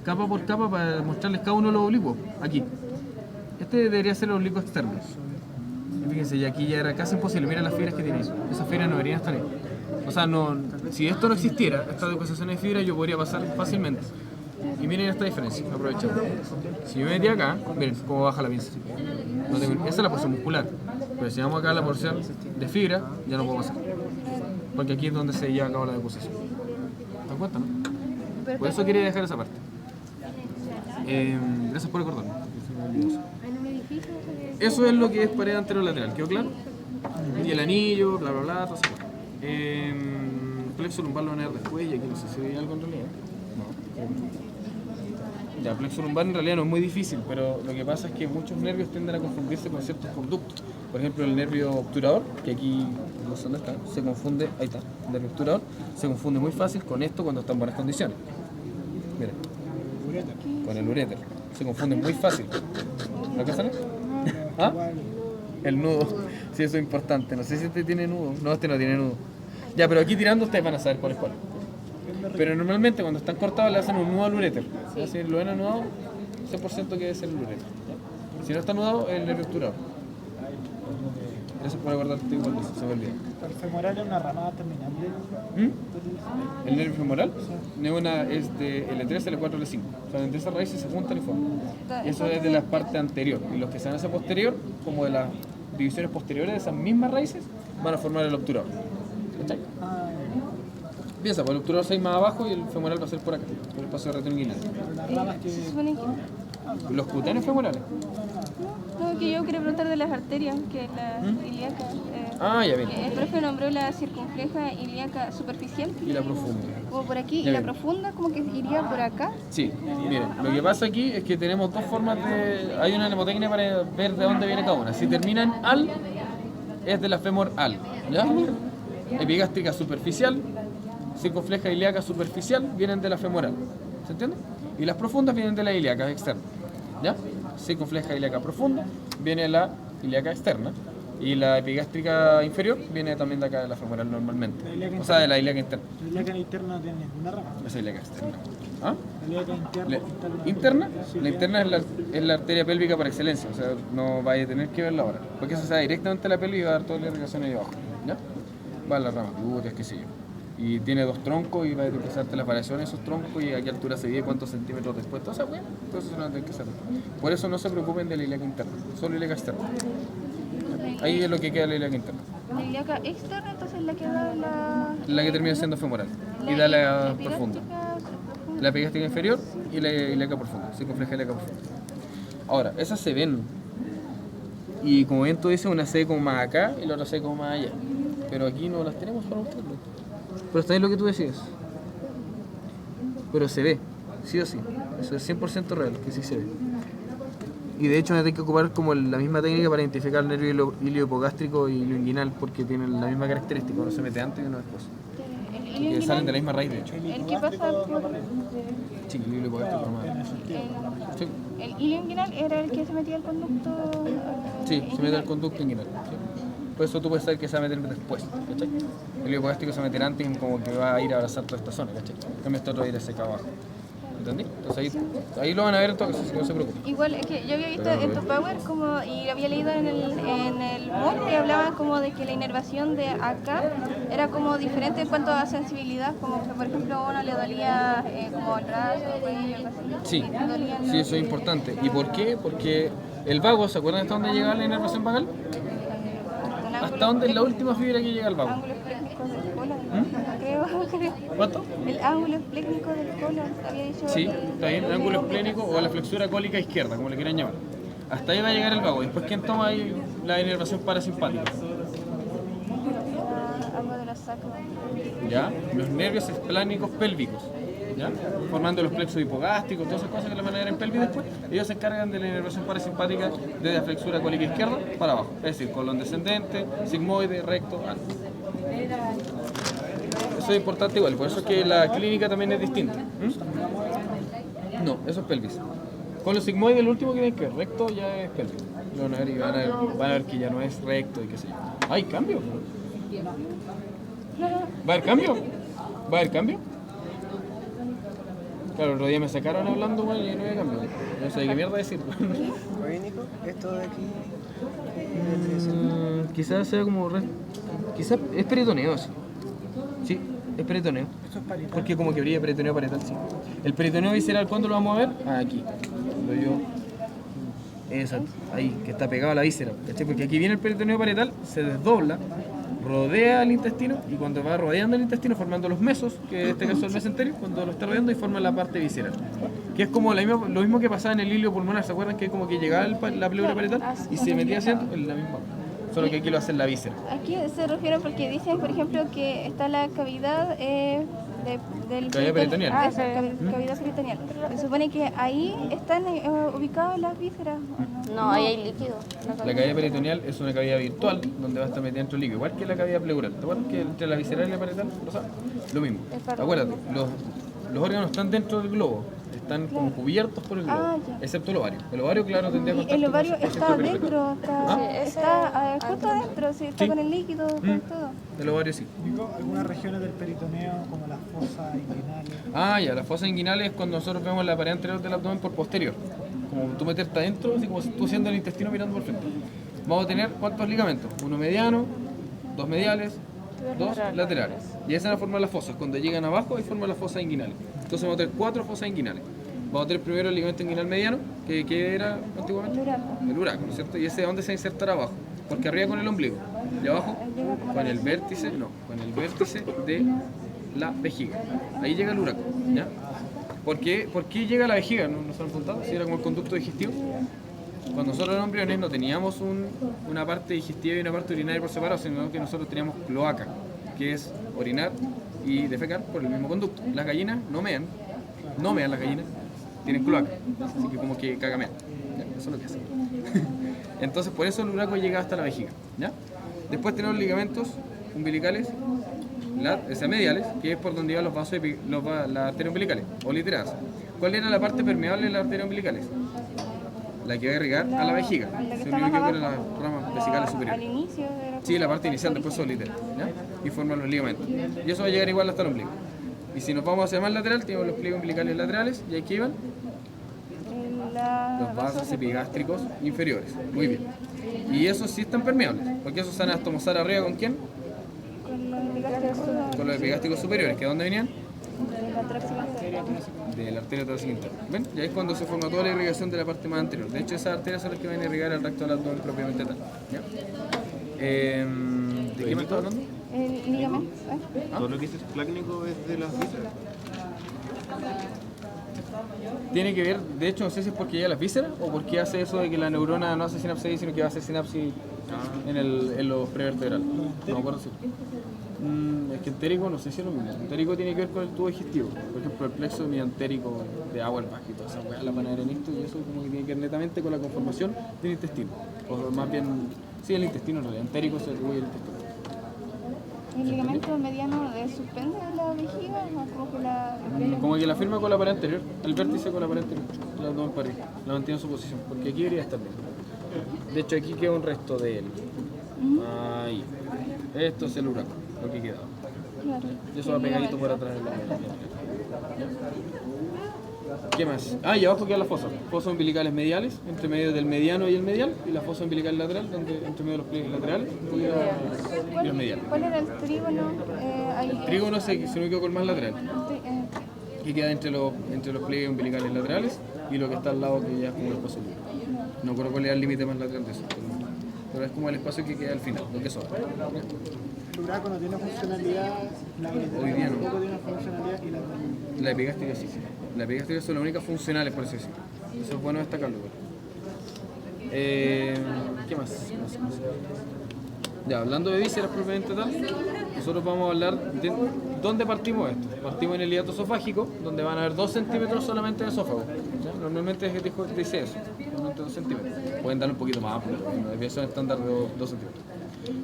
capa por capa para mostrarles cada uno de los oblicuos. Aquí. Este debería ser el oblicuo externo. Y fíjense, y aquí ya era casi imposible. Miren las fibras que tiene eso. Esas fibras no deberían estar ahí. O sea, si esto no existiera, esta deposición de fibra, yo podría pasar fácilmente. Y miren esta diferencia, aprovechando. Si yo me metí acá, miren cómo baja la pinza. Esa es la porción muscular. Pero si vamos acá a la porción de fibra, ya no puedo pasar. Porque aquí es donde se lleva a cabo la deposición. ¿Te das cuenta, no? Por eso quería dejar esa parte. Gracias por recordarme. en un edificio Eso es lo que es pared anterolateral, ¿quedó claro? Y el anillo, bla bla bla, todo eso. Plexo lumbar lo van a ver después y aquí no sé si hay algo en realidad. No. Ya, plexo lumbar en realidad no es muy difícil, pero lo que pasa es que muchos nervios tienden a confundirse con ciertos conductos. Por ejemplo, el nervio obturador, que aquí no sé dónde está, se confunde, ahí está, el nervio obturador, se confunde muy fácil con esto cuando está en buenas condiciones. Miren, con el uréter. Se confunde muy fácil. ¿Lo alcanzan? ¿Ah? El nudo. Sí, eso es importante. No sé si este tiene nudo. No, este no tiene nudo. Ya, pero aquí tirando ustedes van a saber cuál es cuál. Pero normalmente cuando están cortados le hacen un nudo al uréter. Si lo ven anudado, 100% que debe ser el uréter. ¿Ya? Si no está anudado, es el nervio obturador. Gracias por acordarte igual de eso, se me olvidó. El femoral es una rama terminal del... ¿El nervio femoral? Es de L3, L4, L5. O sea, entre esas raíces se juntan y forman. Y eso es de la parte anterior. Y los que se van hacia posterior, como de las divisiones posteriores de esas mismas raíces, van a formar el obturador. ¿Cachai? Piensa, pues el obturador se va más abajo y el femoral va a ser por acá, por el espacio retinguinal. Las ramas que... Se supone que... Los cutáneos femorales. No, que yo quería preguntar de las arterias, que la ilíaca. Ya bien. El profe nombró la circunfleja ilíaca superficial. Y la profunda. Como por aquí, Ya y la bien. profunda como que iría por acá. Sí, miren, lo que pasa aquí es que tenemos dos formas de... Hay una mnemotecnia para ver de dónde viene cada una. Si termina en al, es de la femor al, ¿ya? Epigástrica superficial, circunfleja ilíaca superficial, vienen de la femoral, ¿se entiende? Y las profundas vienen de la ilíaca externa, ¿ya? Circunfleja ilíaca profunda, viene la ilíaca externa, y la epigástrica inferior viene también de acá de la femoral normalmente, o sea, de la ilíaca interna. La ilíaca interna no tiene ninguna rama. Esa ilíaca externa. ¿Ah? La ilíaca interna... La- ¿Interna? La interna es la arteria pélvica por excelencia, o sea, no vais a tener que verla ahora, porque eso se da directamente a la pelvis y va a dar toda la irrigación ahí abajo, ¿ya? Va a las ramas glúteas, qué sé yo. Y tiene dos troncos y va a empezarte las variaciones de esos troncos y a qué altura se vive, cuántos centímetros después, todo eso, bueno, todo eso se lo van a tener que saber. Por eso no se preocupen de la ilíaca interna, solo ilíaca externa. Ahí es lo que queda la ilíaca interna. La ilíaca externa, entonces la que da la... La que termina siendo femoral y da la profunda. epigástica, La epigástrica inferior y la ilíaca profunda, circunfleja ilíaca profunda. Ahora, esas se ven. Y como bien tú dices, una se ve como más acá y la otra se ve como más allá. Pero aquí no las tenemos para mostrarlo. Pero está bien lo que tú decías. Pero se ve, sí o sí. Eso es 100% real, que sí se ve. Y de hecho me tengo que ocupar como la misma técnica para identificar el nervio iliohipogástrico y ilioinguinal porque tienen la misma característica, uno se mete antes y uno después. el Que ilio salen de la inguinal, misma raíz, de hecho. el que pasa por... Sí, el iliohipogástrico normal. Sí, El ilio inguinal era el que se metía al conducto... sí, se mete al conducto inguinal. Sí. Por eso tú puedes saber que se va a meter después, ¿cachai? El iliohipogástrico se va a meter antes y como que va a ir a abrazar toda esta zona, ¿cachai? En vez de otro ir hacia acá abajo. ¿Entendí? Entonces ahí lo van a ver en todo caso, así que no se preocupen. Igual, es que yo había visto en tu Power como, y había leído en el MOOC que hablaba como de que la inervación de acá era como diferente en cuanto a sensibilidad, como que por ejemplo a uno le dolía como el brazo, el cuello, algo así. Sí, Y dolían sí, eso es importante. ¿Y por qué? Porque el vago, ¿se acuerdan hasta dónde llega la inervación vagal? con ¿Hasta dónde es la última fibra que llega al vago? ángulos plécnicos del colon, creo. ¿Cuánto? El ángulo esplécnico del colon, había dicho. Sí, está bien, el ángulo esplénico o la flexura cólica izquierda, como le quieran llamar. Hasta ahí va a llegar el vago. Después, ¿quién toma ahí la inervación parasimpática? Algo de la sacra. ¿Ya? Los nervios esplánicos pélvicos, ¿ya? Formando los plexos hipogástricos, todas esas cosas que le van a dar en pelvis después. Ellos se encargan de la inervación parasimpática desde la flexura cólica izquierda para abajo. Es decir, colon descendente, sigmoide, recto, alto. Eso es importante igual, por eso es que la clínica también es distinta. ¿Mm? No, eso es pelvis. Con los sigmoides el último que tienen que ver, recto ya es pelvis. Lo van a ver y van a ver que ya no es recto y qué sé yo. ¿Hay cambio? ¿Va a haber cambio? ¿Va a haber cambio? Claro, el otro día me sacaron hablando, bueno, y no había cambio. No sé qué mierda decir. Oye, Nico, esto de aquí... Quizás sea como... Quizás es peritoneo, sí. Sí, es peritoneo. Eso es parietal. Porque como que brilla peritoneo parietal, sí. El peritoneo visceral, ¿cuándo lo vamos a ver? Aquí. Cuando yo... Exacto, ahí, que está pegado a la víscera. ¿Cachai? Porque aquí viene el peritoneo parietal, se desdobla, rodea el intestino y cuando va rodeando el intestino formando los mesos, que en este caso es el mesenterio, cuando lo está rodeando y forma la parte visceral. Que es como lo mismo que pasaba en el hilio pulmonar, ¿se acuerdan? Que como que llegaba la pleura parietal y se metía haciendo en la misma. Solo que aquí lo hace en la víscera. Aquí se refiere porque dicen, por ejemplo, que está la cavidad del Cavidad peritoneal. Ah, sí, cavidad peritoneal. Se supone que ahí están ubicadas las vísceras. ¿O no? No, ahí hay líquido. La cavidad peritoneal es una cavidad virtual donde va a estar metida dentro líquido, igual que la cavidad pleural. ¿Te acuerdas que entre la visceral y la parietal? Lo mismo. Acuérdate, los órganos están dentro del globo, están como cubiertos por el globo, excepto el ovario. El ovario, claro, tendría Y contacto el ovario con su está superficie periferal. adentro, está justo adentro, sí, está Sí. con el líquido, con todo. El ovario sí. Digo, algunas regiones del peritoneo, como las fosas inguinales. Ah, ya, la fosa inguinal es cuando nosotros vemos la pared anterior del abdomen por posterior. Como tú meterte adentro, así como si tú siendo el intestino mirando por frente. Vamos a tener ¿cuántos ligamentos? Uno mediano, dos mediales, dos laterales. Y esa es la forma de las fosas. Cuando llegan abajo, ahí forman las fosas inguinales. Entonces vamos a tener 4 fosas inguinales. Vamos a tener primero el ligamento inguinal mediano, que era antiguamente el uraco, ¿no es cierto? Y ese es donde se insertará abajo. Porque arriba con el ombligo. Y abajo con el vértice, con el vértice de la vejiga. Ahí llega el uraco, ¿ya? ¿Por qué llega a la vejiga? ¿No nos han preguntado? Si era como el conducto digestivo. Cuando nosotros los embriones no teníamos una parte digestiva y una parte urinaria por separado, sino que nosotros teníamos cloaca, que es orinar y defecar por el mismo conducto. Las gallinas no mean las gallinas, tienen cloaca, así que como que cagamean. Eso es lo que hacen. Entonces por eso el uraco llega hasta la vejiga, ¿ya? Después tenemos ligamentos umbilicales, mediales, que es por donde iban los vasos, las arterias umbilicales, o literadas. ¿Cuál era la parte permeable de las arterias umbilicales? La que va a irrigar a la vejiga. Se me equivoco, eran las ramas vesicales superiores. Al inicio de la Sí, la parte inicial, después son literas, ¿ya? Y forman los ligamentos. Y eso va a llegar igual hasta el ombligo. Y si nos vamos hacia más lateral, tenemos los pliegues umbilicales laterales, y aquí van los vasos epigástricos inferiores. Muy bien. Y esos sí están permeables, porque esos se van a estomosar arriba ¿con quién? Con los epigástricos superiores, que ¿de dónde venían? De la arteria torácica interna. ¿Ven? Y ahí es cuando se forma toda la irrigación de la parte más anterior. De hecho, esas arterias son las que van a irrigar el recto del abdomen propiamente tal. ¿Ya? ¿De qué me estás hablando? El ligamento. Todo lo que es esplácnico es de las vísceras. Tiene que ver, de hecho, no sé si es porque llega a las vísceras o porque hace eso de que la neurona no hace sinapsis ahí, sino que va a hacer sinapsis en los prevertebrales. No me acuerdo si. Es que entérico no sé si es lo mismo. Entérico tiene que ver con el tubo digestivo. Por ejemplo, el plexo miantérico de Auerbach y toda esa weá la van a ver en esto, y eso como que tiene que ver netamente con la conformación del intestino. O más bien, sí, el intestino en realidad. Entérico se atribuye al intestino. ¿El ligamento mediano suspende la vejiga o como que la... Como que la firma con la pared anterior, el vértice con la pared anterior, el abdomen para arriba, la mantiene en su posición, porque aquí debería estar bien. De hecho, aquí queda un resto de él. Ahí. Esto es el uraco, lo que queda. Claro. Y eso va pegadito por atrás. ¿Qué más? Ah, y abajo quedan las fosas. Fosas umbilicales mediales, entre medio del mediano y el medial, y la fosa umbilical lateral, donde entre medio de los pliegues laterales y los mediales. ¿Cuál era el trígono? El trígono se me quedó con el más lateral, que queda entre los pliegues umbilicales laterales y lo que está al lado, que ya es como el espacio libre. No recuerdo cuál era el límite más lateral de eso, pero es como el espacio que queda al final, lo que sobra. El uraco no tiene funcionalidad, la Hoy día no. tampoco tiene funcionalidad y La epigástrica sí. La epigástrica son las únicas funcionales, por así decirlo. Eso es bueno destacarlo. ¿Qué más? Ya, hablando de vísceras propiamente tal, nosotros vamos a hablar de dónde partimos esto. Partimos en el hiato esofágico, donde van a haber 2 centímetros solamente de esófago. ¿Ya? Normalmente dice eso, normalmente 2 centímetros. Pueden dar un poquito más, pero la desviación estándar de 2 centímetros.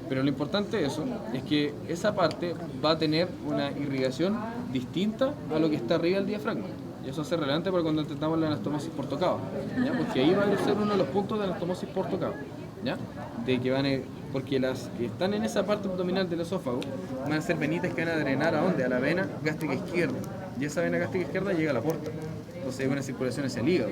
Pero lo importante de eso es que esa parte va a tener una irrigación distinta a lo que está arriba del diafragma. Y eso es relevante para cuando intentamos la anastomosis por tocado, ¿ya? Porque ahí va a ser uno de los puntos de la anastomosis por tocado, ¿ya? De que porque las que están en esa parte abdominal del esófago van a ser venitas que van a drenar ¿a dónde? A la vena gástrica izquierda. Y esa vena gástrica izquierda llega a la porta. Entonces hay una circulación hacia el hígado.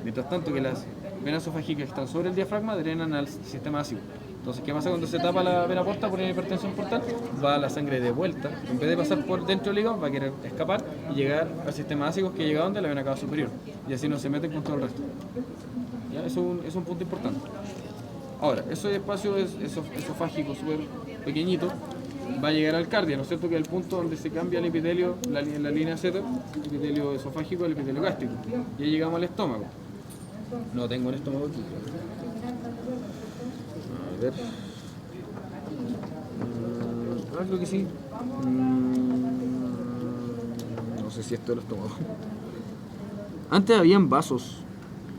Mientras tanto que las venas esofágicas que están sobre el diafragma drenan al sistema ácido. Entonces, ¿qué pasa cuando se tapa la vena porta por una hipertensión portal? Va la sangre de vuelta, en vez de pasar por dentro del hígado, va a querer escapar y llegar al sistema ácido, que llega a donde la vena cava superior. Y así no se meten con todo el resto. ¿Ya? Eso es un punto importante. Ahora, ese espacio esofágico súper pequeñito va a llegar al cardia, ¿no es cierto? Que es el punto donde se cambia el epitelio, en la línea Z, el epitelio esofágico al epitelio gástrico. Y ahí llegamos al estómago. No tengo el estómago aquí. A ver. Creo que sí. si esto es el estómago. Antes habían vasos.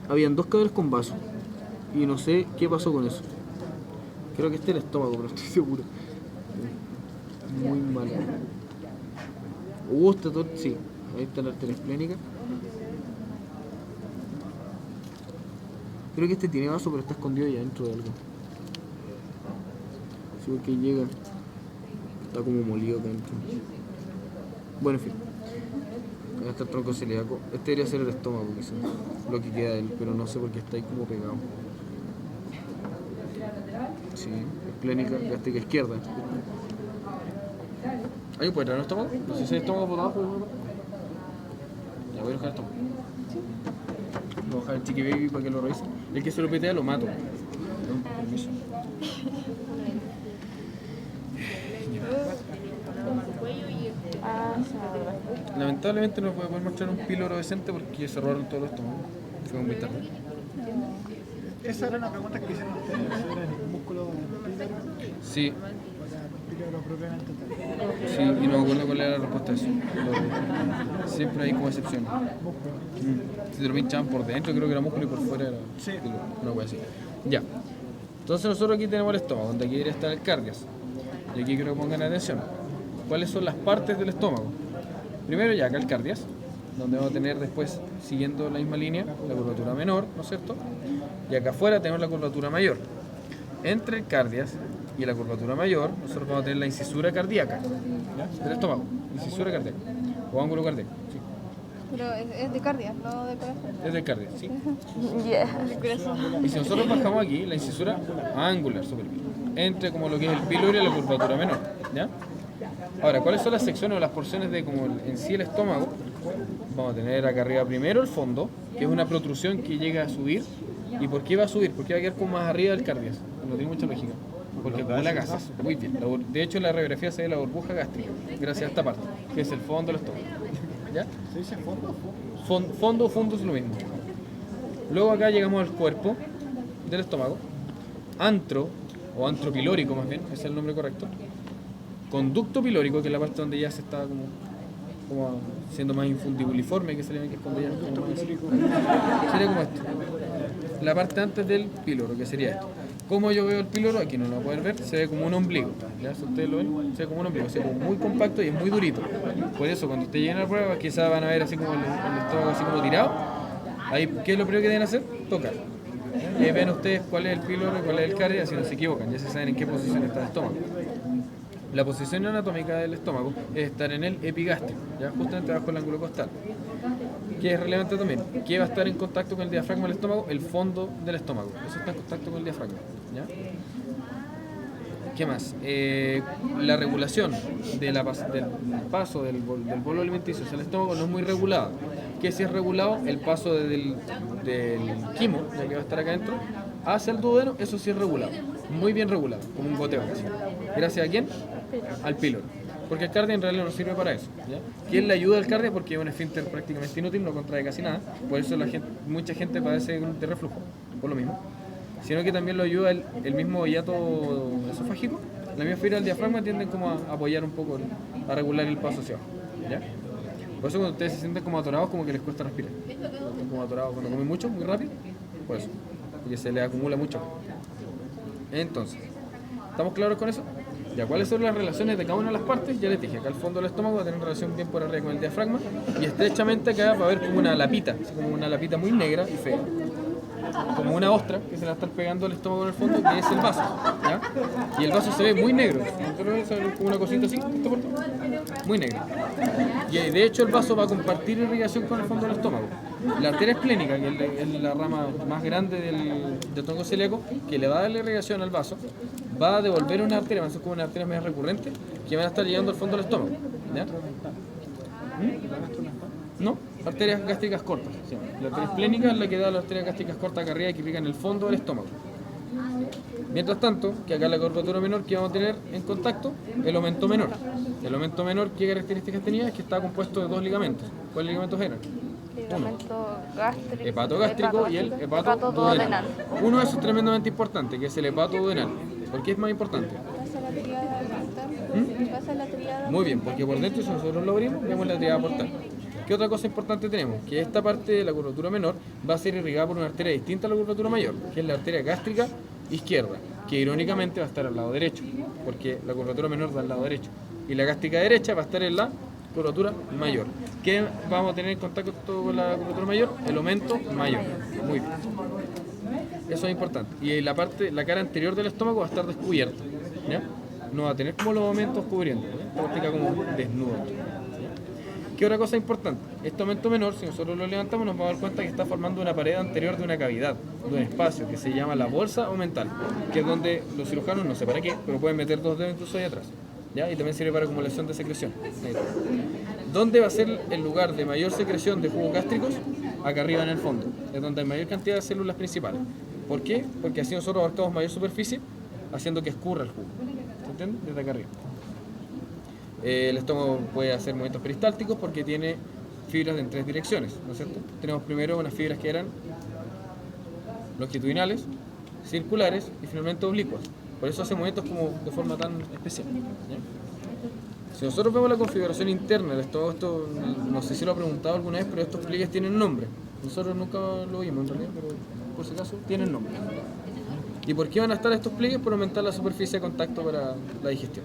Habían 2 cables con vasos. Y no sé qué pasó con eso. Creo que este es el estómago, pero no estoy seguro. Muy mal. Está todo... Sí, ahí está la arteria esplénica. Creo que este tiene vaso, pero está escondido ya dentro de algo. Sí, porque llega. Está como molido acá dentro. Bueno, en fin. Acá está el tronco celíaco. Este debería ser el estómago, quizás. Lo que queda de él, pero no sé por qué está ahí como pegado. Sí, esplénica, gástrica izquierda. ¿Alguien puede traer un estómago? No sé si hay estómago por abajo. Ya voy a dejar el estómago. Voy a dejar el chiqui baby para que lo revise. El que se lo petea lo mato. No, permiso. Lamentablemente no voy a poder mostrar un píloro decente porque cerraron todos los estómagos. Fue muy tarde. Esa era una pregunta que hicieron ustedes, sobre el músculo píloro. Sí, Píloro propiamente tal. sí, y no me acuerdo cuál era la respuesta a eso. Pero siempre hay como excepción. Si te lo pinchaban por dentro, creo que era músculo y por fuera era píloro, una cosa así. Ya. Entonces nosotros aquí tenemos el estómago, donde aquí debería estar el cardias. Y aquí quiero que pongan atención. ¿Cuáles son las partes del estómago? Primero ya acá el cardias, donde vamos a tener después, siguiendo la misma línea, la curvatura menor, ¿no es cierto? Y acá afuera tenemos la curvatura mayor. Entre el cardias y la curvatura mayor, nosotros vamos a tener la incisura cardíaca, ¿ya? Del estómago, incisura cardíaca, o ángulo cardíaco, sí. Pero es de cardia, no de corazón. Es del cardias, sí. El corazón. Y si nosotros bajamos aquí, la incisura angular, superior, entre como lo que es el píloro y la curvatura menor, ¿ya? Ahora, ¿cuáles son las secciones o las porciones de como en sí el estómago? Vamos a tener acá arriba primero el fondo, que es una protrusión que llega a subir. ¿Y por qué va a subir? Porque va a quedar como más arriba del cardias. No tiene mucha lógica. Porque acumula gases. Muy bien. De hecho, en la radiografía se ve la burbuja gástrica, gracias a esta parte, que es el fondo del estómago. ¿Ya? ¿Se dice fondo? Fondo o fondo es lo mismo. Luego acá llegamos al cuerpo del estómago. Antro, o antro pilórico más bien, ese es el nombre correcto. Conducto pilórico, que es la parte donde ya se está como siendo más infundibuliforme, que se le ve que es cuando ya como más sería como esto. La parte antes del píloro, que sería esto. Como yo veo el píloro, aquí no lo van a poder ver, se ve como un ombligo. ¿Ya? Si ustedes lo ven, se ve como un ombligo, se ve como muy compacto y es muy durito. Por eso, cuando ustedes lleguen a la prueba, quizás van a ver así como el estómago así como tirado. Ahí, ¿qué es lo primero que deben hacer? Tocar. Y ahí ven ustedes cuál es el píloro y cuál es el cardias, si no se equivocan, ya se saben en qué posición está el estómago. La posición anatómica del estómago es estar en el epigástrico, ¿ya? Justamente bajo el ángulo costal. Que es relevante también, que va a estar en contacto con el diafragma del estómago, el fondo del estómago. Eso está en contacto con el diafragma, ¿ya? ¿Qué más? La regulación del paso del bolo alimenticio hacia el estómago no es muy regulada. ¿Qué si es regulado? El paso del quimo, ya que va a estar acá adentro, hacia el duodeno, eso sí es regulado. Muy bien regulado, como un goteo casi. ¿Gracias a quién? Al píloro. Porque el cardia en realidad no sirve para eso, ¿ya? ¿Quién le ayuda al cardia? Porque es un esfínter prácticamente inútil, no contrae casi nada. Por eso mucha gente padece de reflujo, por lo mismo. Sino que también lo ayuda el mismo hiato esofágico. La misma fibra del diafragma tienden como a apoyar un poco, a regular el paso hacia abajo, ¿ya? Por eso cuando ustedes se sienten como atorados, como que les cuesta respirar. Están como atorados cuando comen mucho, muy rápido, por eso. Porque se les acumula mucho. Entonces, ¿estamos claros con eso? Ya, ¿cuáles son las relaciones de cada una de las partes? Ya les dije, acá al fondo del estómago va a tener relación bien por arriba con el diafragma y estrechamente acá va a haber como una lapita, así como una lapita muy negra y fea. Como una ostra que se la está pegando al estómago en el fondo, que es el vaso, ¿ya? Y el vaso se ve muy negro, como una cosita así, muy negro. Y de hecho el vaso va a compartir irrigación con el fondo del estómago. La arteria esplénica, que es la rama más grande del tronco celíaco, que le va a dar la irrigación al vaso, va a devolver una arteria, va a ser como una arteria más recurrente, que van a estar llegando al fondo del estómago, ¿ya? No, arterias gástricas cortas. ¿Sí? La arteria esplénica es la que da las arterias gástricas cortas acá arriba que irrigan el fondo del estómago. Mientras tanto, que acá la curvatura menor que vamos a tener en contacto, el aumento menor. El aumento menor, ¿qué características tenía? Es que está compuesto de 2 ligamentos. ¿Cuáles ligamentos eran? Ligamento gástrico, Hepatogástrico y el hepatoduodenal. Uno de esos es tremendamente importante, que es el hepatoduodenal. ¿Por qué es más importante? Pasa la triada portal. Pasa la triada. Muy bien, porque por dentro, si nosotros lo abrimos, vemos la triada portal, ¿Qué otra cosa importante tenemos? Que esta parte de la curvatura menor va a ser irrigada por una arteria distinta a la curvatura mayor, que es la arteria gástrica izquierda, que irónicamente va a estar al lado derecho, porque la curvatura menor da al lado derecho. Y la gástrica derecha va a estar en la curvatura mayor. ¿Qué vamos a tener en contacto con la curvatura mayor? El aumento mayor. Muy bien. Eso es importante. Y la cara anterior del estómago va a estar descubierta, ¿ya? No va a tener como los aumentos cubriendo, ¿ya? Práctica como desnudo. ¿Qué otra cosa importante? Este aumento menor, si nosotros lo levantamos, nos vamos a dar cuenta que está formando una pared anterior de una cavidad, de un espacio que se llama la bolsa aumental, que es donde los cirujanos, no sé para qué, pero pueden meter 2 dedos incluso ahí atrás, ¿ya? Y también sirve para acumulación de secreción. ¿Dónde va a ser el lugar de mayor secreción de jugos gástricos? Acá arriba en el fondo, es donde hay mayor cantidad de células principales. ¿Por qué? Porque así nosotros abarcamos mayor superficie, haciendo que escurra el jugo. ¿Se entiende? Desde acá arriba. El estómago puede hacer movimientos peristálticos porque tiene fibras en 3 direcciones, ¿no es cierto? Tenemos primero unas fibras que eran longitudinales, circulares y finalmente oblicuas. Por eso hace movimientos como de forma tan especial, ¿ya? Si nosotros vemos la configuración interna del estómago, esto no sé si lo he preguntado alguna vez, pero estos pliegues tienen nombre. Nosotros nunca lo vimos en realidad, pero por si acaso tienen nombre. ¿Y por qué van a estar estos pliegues? Por aumentar la superficie de contacto para la digestión.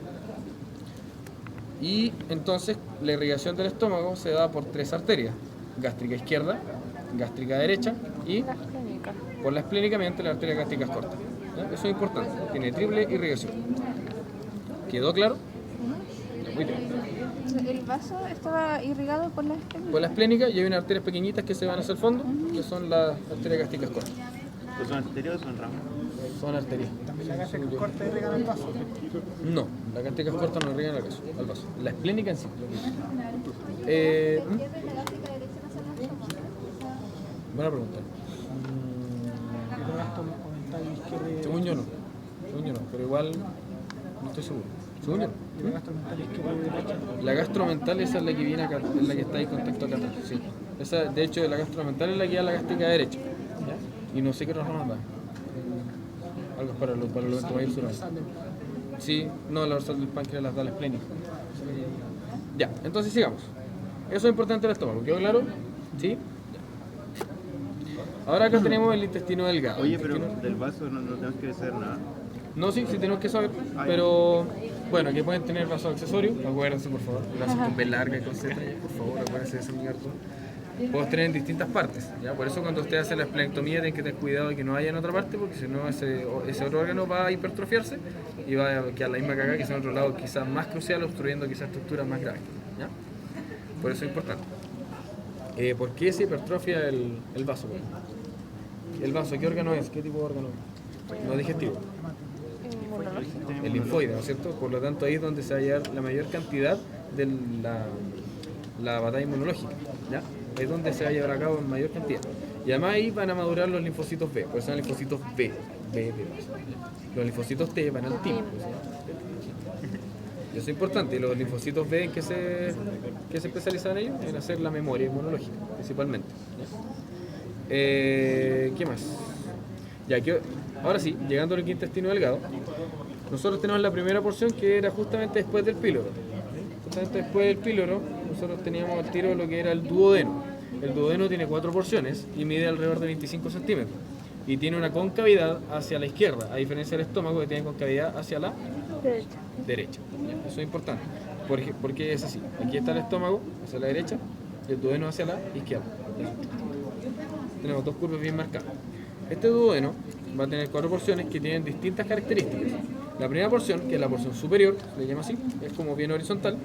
Y entonces la irrigación del estómago se da por 3 arterias: gástrica izquierda, gástrica derecha y por la esplénica mediante la arteria gástrica corta. ¿Ya? Eso es importante, tiene triple irrigación. ¿Quedó claro? Muy bien. ¿El vaso estaba irrigado por la esplénica? Por la esplénica y hay unas arterias pequeñitas que se van hacia el fondo, que son las arterias gástricas cortas. ¿Son arterias o son ramas? Son arterias. También la gástrica corta irriga el vaso. No, las gástricas cortas no irrigan al vaso. La esplénica en sí. Buena pregunta. El gasto aumental izquierdo Según yo no, pero igual no estoy seguro. Según yo no. y el gasto aumental izquierdo y derecha. La gastromental esa es la que viene acá, es la que está en contacto acá atrás, sí. Esa, de hecho, la gastromental es la que da la gástrica derecha. ¿Ya? Y no sé qué otras ramas da. Algo es para los entomayorales. Sí, no, la dorsal del páncreas las da la esplénica. Ya, entonces sigamos. Eso es importante el estómago, ¿quedó claro? ¿Sí? Ya. Ahora acá tenemos el intestino delgado. Oye, pero del vaso no tenemos que saber nada. No, sí tenemos que saber, pero bueno, aquí pueden tener vasos accesorios, acuérdense por favor, brazos con B larga y con Z, por favor, acuérdense de ese mierdo. Podemos tener en distintas partes, ¿ya? Por eso cuando usted hace la esplenectomía tiene que tener cuidado de que no haya en otra parte, porque si no ese otro órgano va a hipertrofiarse y va a quedar la misma cagada que es en otro lado, quizás más crucial, obstruyendo quizás estructuras más graves, ¿ya? Por eso es importante. ¿Por qué se hipertrofia el vaso? ¿El vaso qué órgano es? ¿Qué tipo de órgano es? No digestivo. El linfoide, ¿no es cierto? Por lo tanto ahí es donde se va a llevar la mayor cantidad de la batalla inmunológica, ¿ya? Es donde se va a llevar a cabo en mayor cantidad. Y además ahí van a madurar los linfocitos B, por eso son linfocitos B. Los linfocitos T van al timo. Eso es importante. Y los linfocitos B, ¿qué se especializan en ellos? En hacer la memoria inmunológica, principalmente. ¿Qué más? Ya, ahora sí, llegando al intestino delgado, nosotros tenemos la primera porción que era justamente después del píloro. Justamente después del píloro, nosotros teníamos al tiro lo que era el duodeno. El duodeno tiene 4 porciones y mide alrededor de 25 centímetros. Y tiene una concavidad hacia la izquierda, a diferencia del estómago que tiene concavidad hacia la derecha. Eso es importante. Porque es así. Aquí está el estómago hacia la derecha y el duodeno hacia la izquierda. Tenemos 2 curvas bien marcadas. Este duodeno va a tener 4 porciones que tienen distintas características. La primera porción, que es la porción superior, le llama así, es como bien horizontal,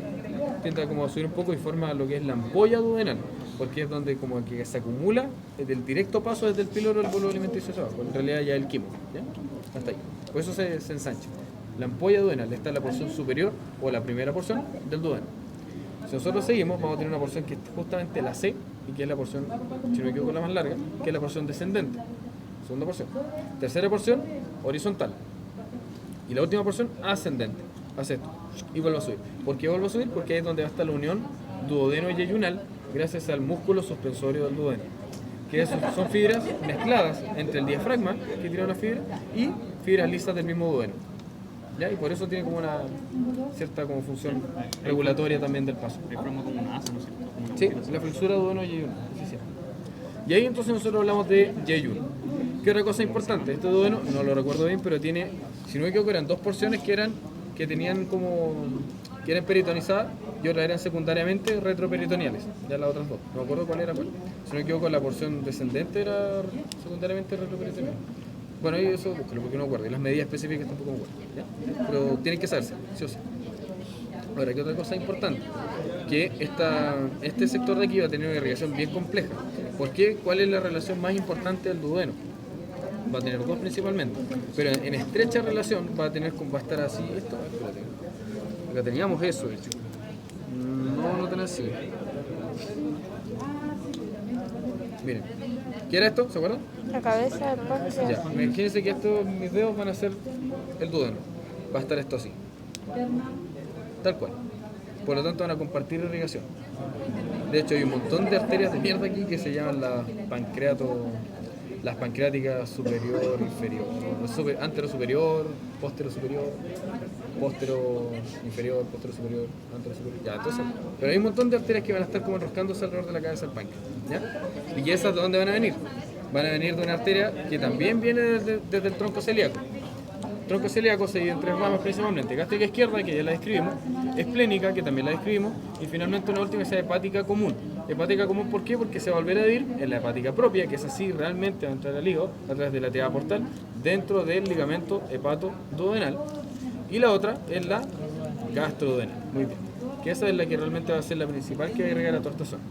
intenta como subir un poco y forma lo que es la ampolla duodenal, porque es donde como que se acumula desde el directo paso desde el píloro del bolo alimenticio hacia abajo, en realidad ya el quimo, ¿ya? Hasta ahí. Por eso se ensancha. La ampolla duodenal, esta es la porción superior o la primera porción del duodeno. Si nosotros seguimos, vamos a tener una porción que es justamente la C, y que es la porción, si no me equivoco, la más larga, que es la porción descendente. Segunda porción. Tercera porción, horizontal. Y la última porción, ascendente. Hace esto. Y vuelve a subir. ¿Por qué vuelve a subir? Porque ahí es donde va a estar la unión duodeno-yeyunal gracias al músculo suspensorio del duodeno. Que son fibras mezcladas entre el diafragma, que tiene una fibra, y fibras lisas del mismo duodeno. ¿ya? Y por eso tiene como una cierta como función regulatoria también del paso. Es como un asa, ¿no es cierto? Como una Sí, máquina. la flexura duodeno y yeyuno. Sí, sí. Y ahí entonces nosotros hablamos de yeyuno. ¿Qué otra cosa importante? Este duodeno, no lo recuerdo bien, pero tiene, si no me equivoco, eran 2 porciones que tenían como, que eran peritonizadas y otras eran secundariamente retroperitoneales. Ya las otras dos. No me acuerdo cuál era cuál. Si no me equivoco, la porción descendente era secundariamente retroperitoneal. Bueno, ahí eso búscalo porque no me acuerdo. Y las medidas específicas tampoco me acuerdo. ¿Ya? Pero tienen que saberse, sí o sí. Ahora, ¿qué otra cosa importante? Que este sector de aquí va a tener una irrigación bien compleja. ¿Por qué? ¿Cuál es la relación más importante del duodeno? Va a tener dos principalmente, pero en estrecha relación va a estar así. Esto, espérate. Acá teníamos eso, de hecho. No tenía así. Miren, ¿qué era esto? ¿Se acuerdan? La cabeza del páncreas. Ya, imagínense que estos, mis dedos van a ser el duodeno. Va a estar esto así. Tal cual. Por lo tanto van a compartir irrigación. De hecho hay un montón de arterias de mierda aquí que se llaman las pancreáticas superior, inferior, antero superior, postero superior, postero inferior, postero superior, antero superior. Ya, entonces, pero hay un montón de arterias que van a estar como enroscándose alrededor de la cabeza del páncreas. ¿Ya? ¿Y esas de dónde van a venir? Van a venir de una arteria que también viene desde el tronco celíaco. El tronco celíaco se divide en 3 ramas principalmente: gástrica izquierda, que ya la describimos, esplénica, que también la describimos, y finalmente una última que es hepática común. Hepática común, ¿por qué? Porque se va a volver a dividir en la hepática propia, que es así, realmente va a entrar al hígado a través de la teada portal, dentro del ligamento hepatoduodenal. Y la otra es la gastroduodenal, muy bien, que esa es la que realmente va a ser la principal que va a irrigar a toda esta zona.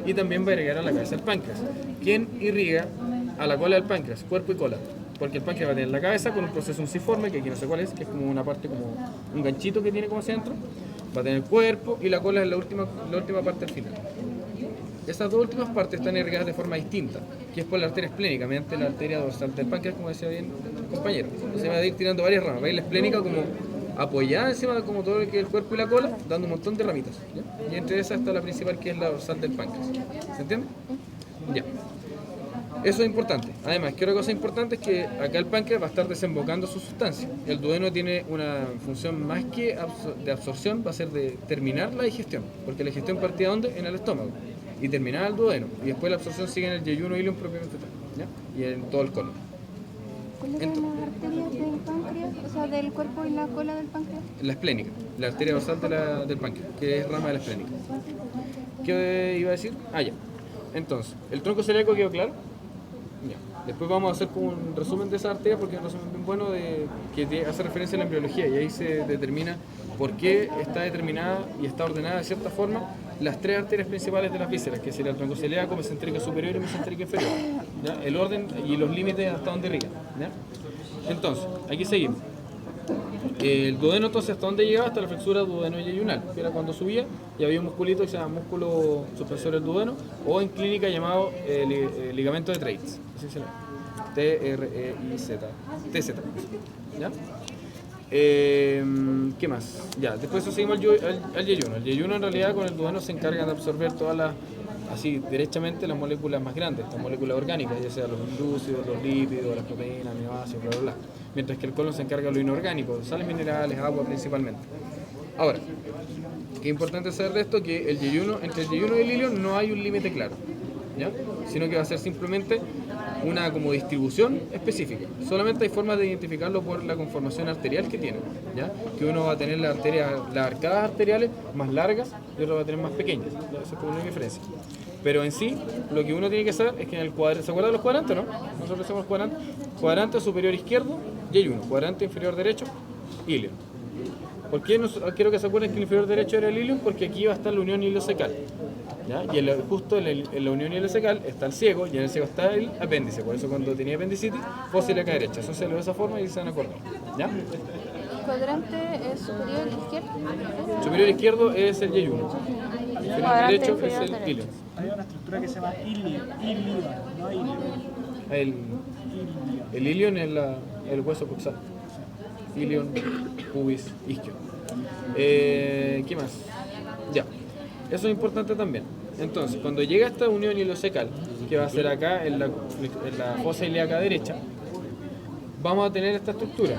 Y también va a irrigar a la cabeza del páncreas. ¿Quién irriga a la cola del páncreas? Cuerpo y cola. Porque el páncreas va a tener la cabeza con un proceso unciforme, que aquí no sé cuál es, que es como una parte, como un ganchito que tiene como centro. Va a tener el cuerpo y la cola es la última parte al final. Esas dos últimas partes están irrigadas de forma distinta, que es por la arteria esplénica, mediante la arteria dorsal del páncreas, como decía bien el compañero. Entonces va a ir tirando varias ramas. Va a ir la esplénica como apoyada encima de como todo lo que es el cuerpo y la cola, dando un montón de ramitas. ¿Ya? Y entre esas está la principal, que es la dorsal del páncreas. ¿Se entiende? Ya. Eso es importante. Además, ¿qué otra cosa importante? Es que acá el páncreas va a estar desembocando su sustancia. El duodeno tiene una función más que de absorción, va a ser de terminar la digestión. Porque la digestión partía ¿dónde? En el estómago. Y terminaba el duodeno. Y después la absorción sigue en el yeyuno ilium propiamente tal. ¿Ya? Y en todo el colon. ¿Cuáles son las arterias del páncreas? O sea, del cuerpo y la cola del páncreas. La esplénica, la arteria dorsal del páncreas, que es rama de la esplénica. ¿Qué iba a decir? Ah, ya. Entonces, ¿el tronco celíaco quedó claro? Ya. Después vamos a hacer como un resumen de esa arteria, porque es un resumen bien bueno que hace referencia a la embriología, y ahí se determina por qué está determinada y está ordenada de cierta forma las 3 arterias principales de las vísceras, que sería el tronco celíaco, mesentérica superior y mesentérica inferior. ¿Ya? El orden y los límites hasta donde irriga. ¿Ya? Entonces, aquí seguimos. El duodeno, entonces, ¿hasta dónde llegaba? Hasta la flexura duodeno-yeyunal, que era cuando subía y había un musculito que se llama músculo suspensor del duodeno, o en clínica llamado ligamento de Treitz, así se llama, T-R-E-I-Z, TZ. ¿Ya? ¿Qué más? Ya, después eso seguimos al yeyuno. El yeyuno, en realidad, con el duodeno se encarga de absorber todas las, así derechamente, las moléculas más grandes, las moléculas orgánicas, ya sea los glúcidos, los lípidos, las proteínas, aminoácidos, bla, bla, bla. Mientras que el colon se encarga de lo inorgánico, sales minerales, agua principalmente. Ahora, qué importante saber de esto, que entre el yeyuno y el ilion no hay un límite claro, ¿ya? Sino que va a ser simplemente una como distribución específica. Solamente hay formas de identificarlo por la conformación arterial que tiene, ¿ya? Que uno va a tener las arcadas arteriales más largas y otro va a tener más pequeñas. Esa es como una diferencia. Pero en sí, lo que uno tiene que saber es que en el cuadrante, ¿se acuerdan de los cuadrantes, no? Nosotros hacemos cuadrante. Cuadrante superior izquierdo, yeyuno. Cuadrante inferior derecho, ilion. ¿Por qué quiero que se acuerden que el inferior derecho era el ilion? Porque aquí va a estar la unión ileocecal, ¿ya? Y justo en la unión ileocecal está el ciego, y en el ciego está el apéndice. Por eso cuando tenía apendicitis, fosa ilíaca derecha. Eso se lo de esa forma y se van a acordar, ¿ya? ¿El cuadrante es superior izquierdo? Superior izquierdo es el yeyuno. Inferior Cuadrante derecho inferior es el derecho. ilion. Hay una estructura que se llama ilion, no ilion. El ilion es el hueso coxal. Ilion, pubis, isquio. ¿Qué más? Ya. Eso es importante también. Entonces, cuando llega esta unión ileocecal, que va a ser acá en la fosa ilíaca derecha, vamos a tener esta estructura,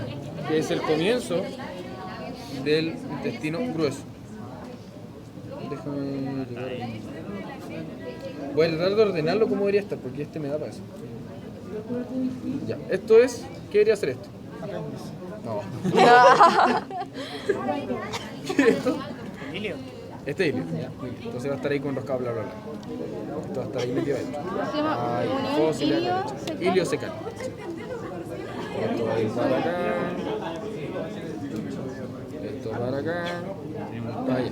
que es el comienzo del intestino grueso. Déjame llegar. Voy a tratar de ordenarlo como debería estar, porque este me da para eso. Ya, esto es... ¿Qué debería ser esto? No. ¿Qué es esto? Ilio. Este es ilio. Ya, muy bien. Entonces va a estar ahí con enroscado, bla, bla, bla. Esto va a estar ahí metido adentro. Se llama Ahí, unión fósiles, ilio-secal. ilio secal. Sí. Esto va a ir para acá. Esto para acá. Para allá.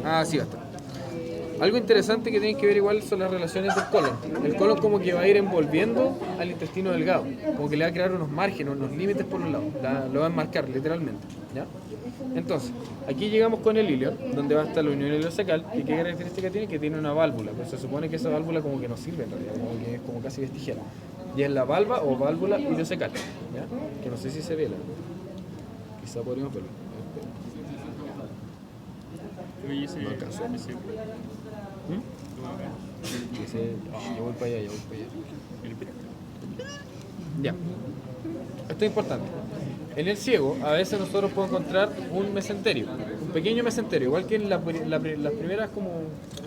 Ah, sí va a estar. Algo interesante que tienen que ver igual son las relaciones del colon. El colon como que va a ir envolviendo al intestino delgado, como que le va a crear unos márgenes, unos límites por los lados, lo va a enmarcar literalmente, ¿ya? Entonces, aquí llegamos con el ilio, donde va a estar la unión ileocecal, y qué característica tiene, que tiene una válvula, pues se supone que esa válvula como que no sirve en realidad, como que es como casi vestigial. Y es la valva o válvula ileocecal, ¿ya? Que no sé si se ve, quizá podríamos verlo. No alcanzo. Yo voy para allá, Ya. Esto es importante. En el ciego, a veces nosotros podemos encontrar un mesenterio, un pequeño mesenterio, igual que en las primeras, como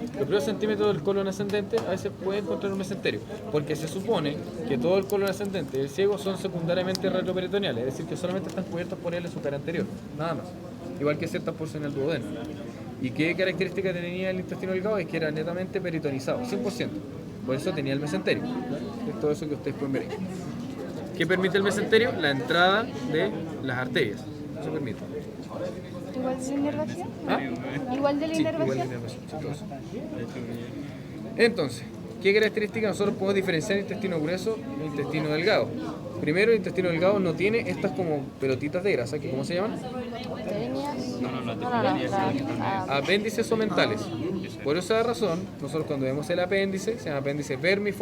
los primeros centímetros del colon ascendente, a veces puede encontrar un mesenterio, porque se supone que todo el colon ascendente y el ciego son secundariamente retroperitoneales, es decir, que solamente están cubiertos por el azúcar anterior, nada más, igual que ciertas porciones del duodeno. ¿Y qué característica tenía el intestino delgado? Es que era netamente peritonizado, 100%. Por eso tenía el mesenterio. Es todo eso que ustedes pueden ver ahí. ¿Qué permite el mesenterio? La entrada de las arterias. Eso permite. ¿Igual de la inervación? ¿Ah? ¿Igual de la Sí, igual inervación? de inervación, sí, todo eso. Entonces, ¿qué características nosotros podemos diferenciar el intestino grueso y el intestino delgado? Primero, el intestino delgado no tiene estas como pelotitas de grasa, que ¿cómo se llaman? Apéndices o mentales. Por esa razón, nosotros cuando vemos el apéndice, se llama apéndice vermiforme.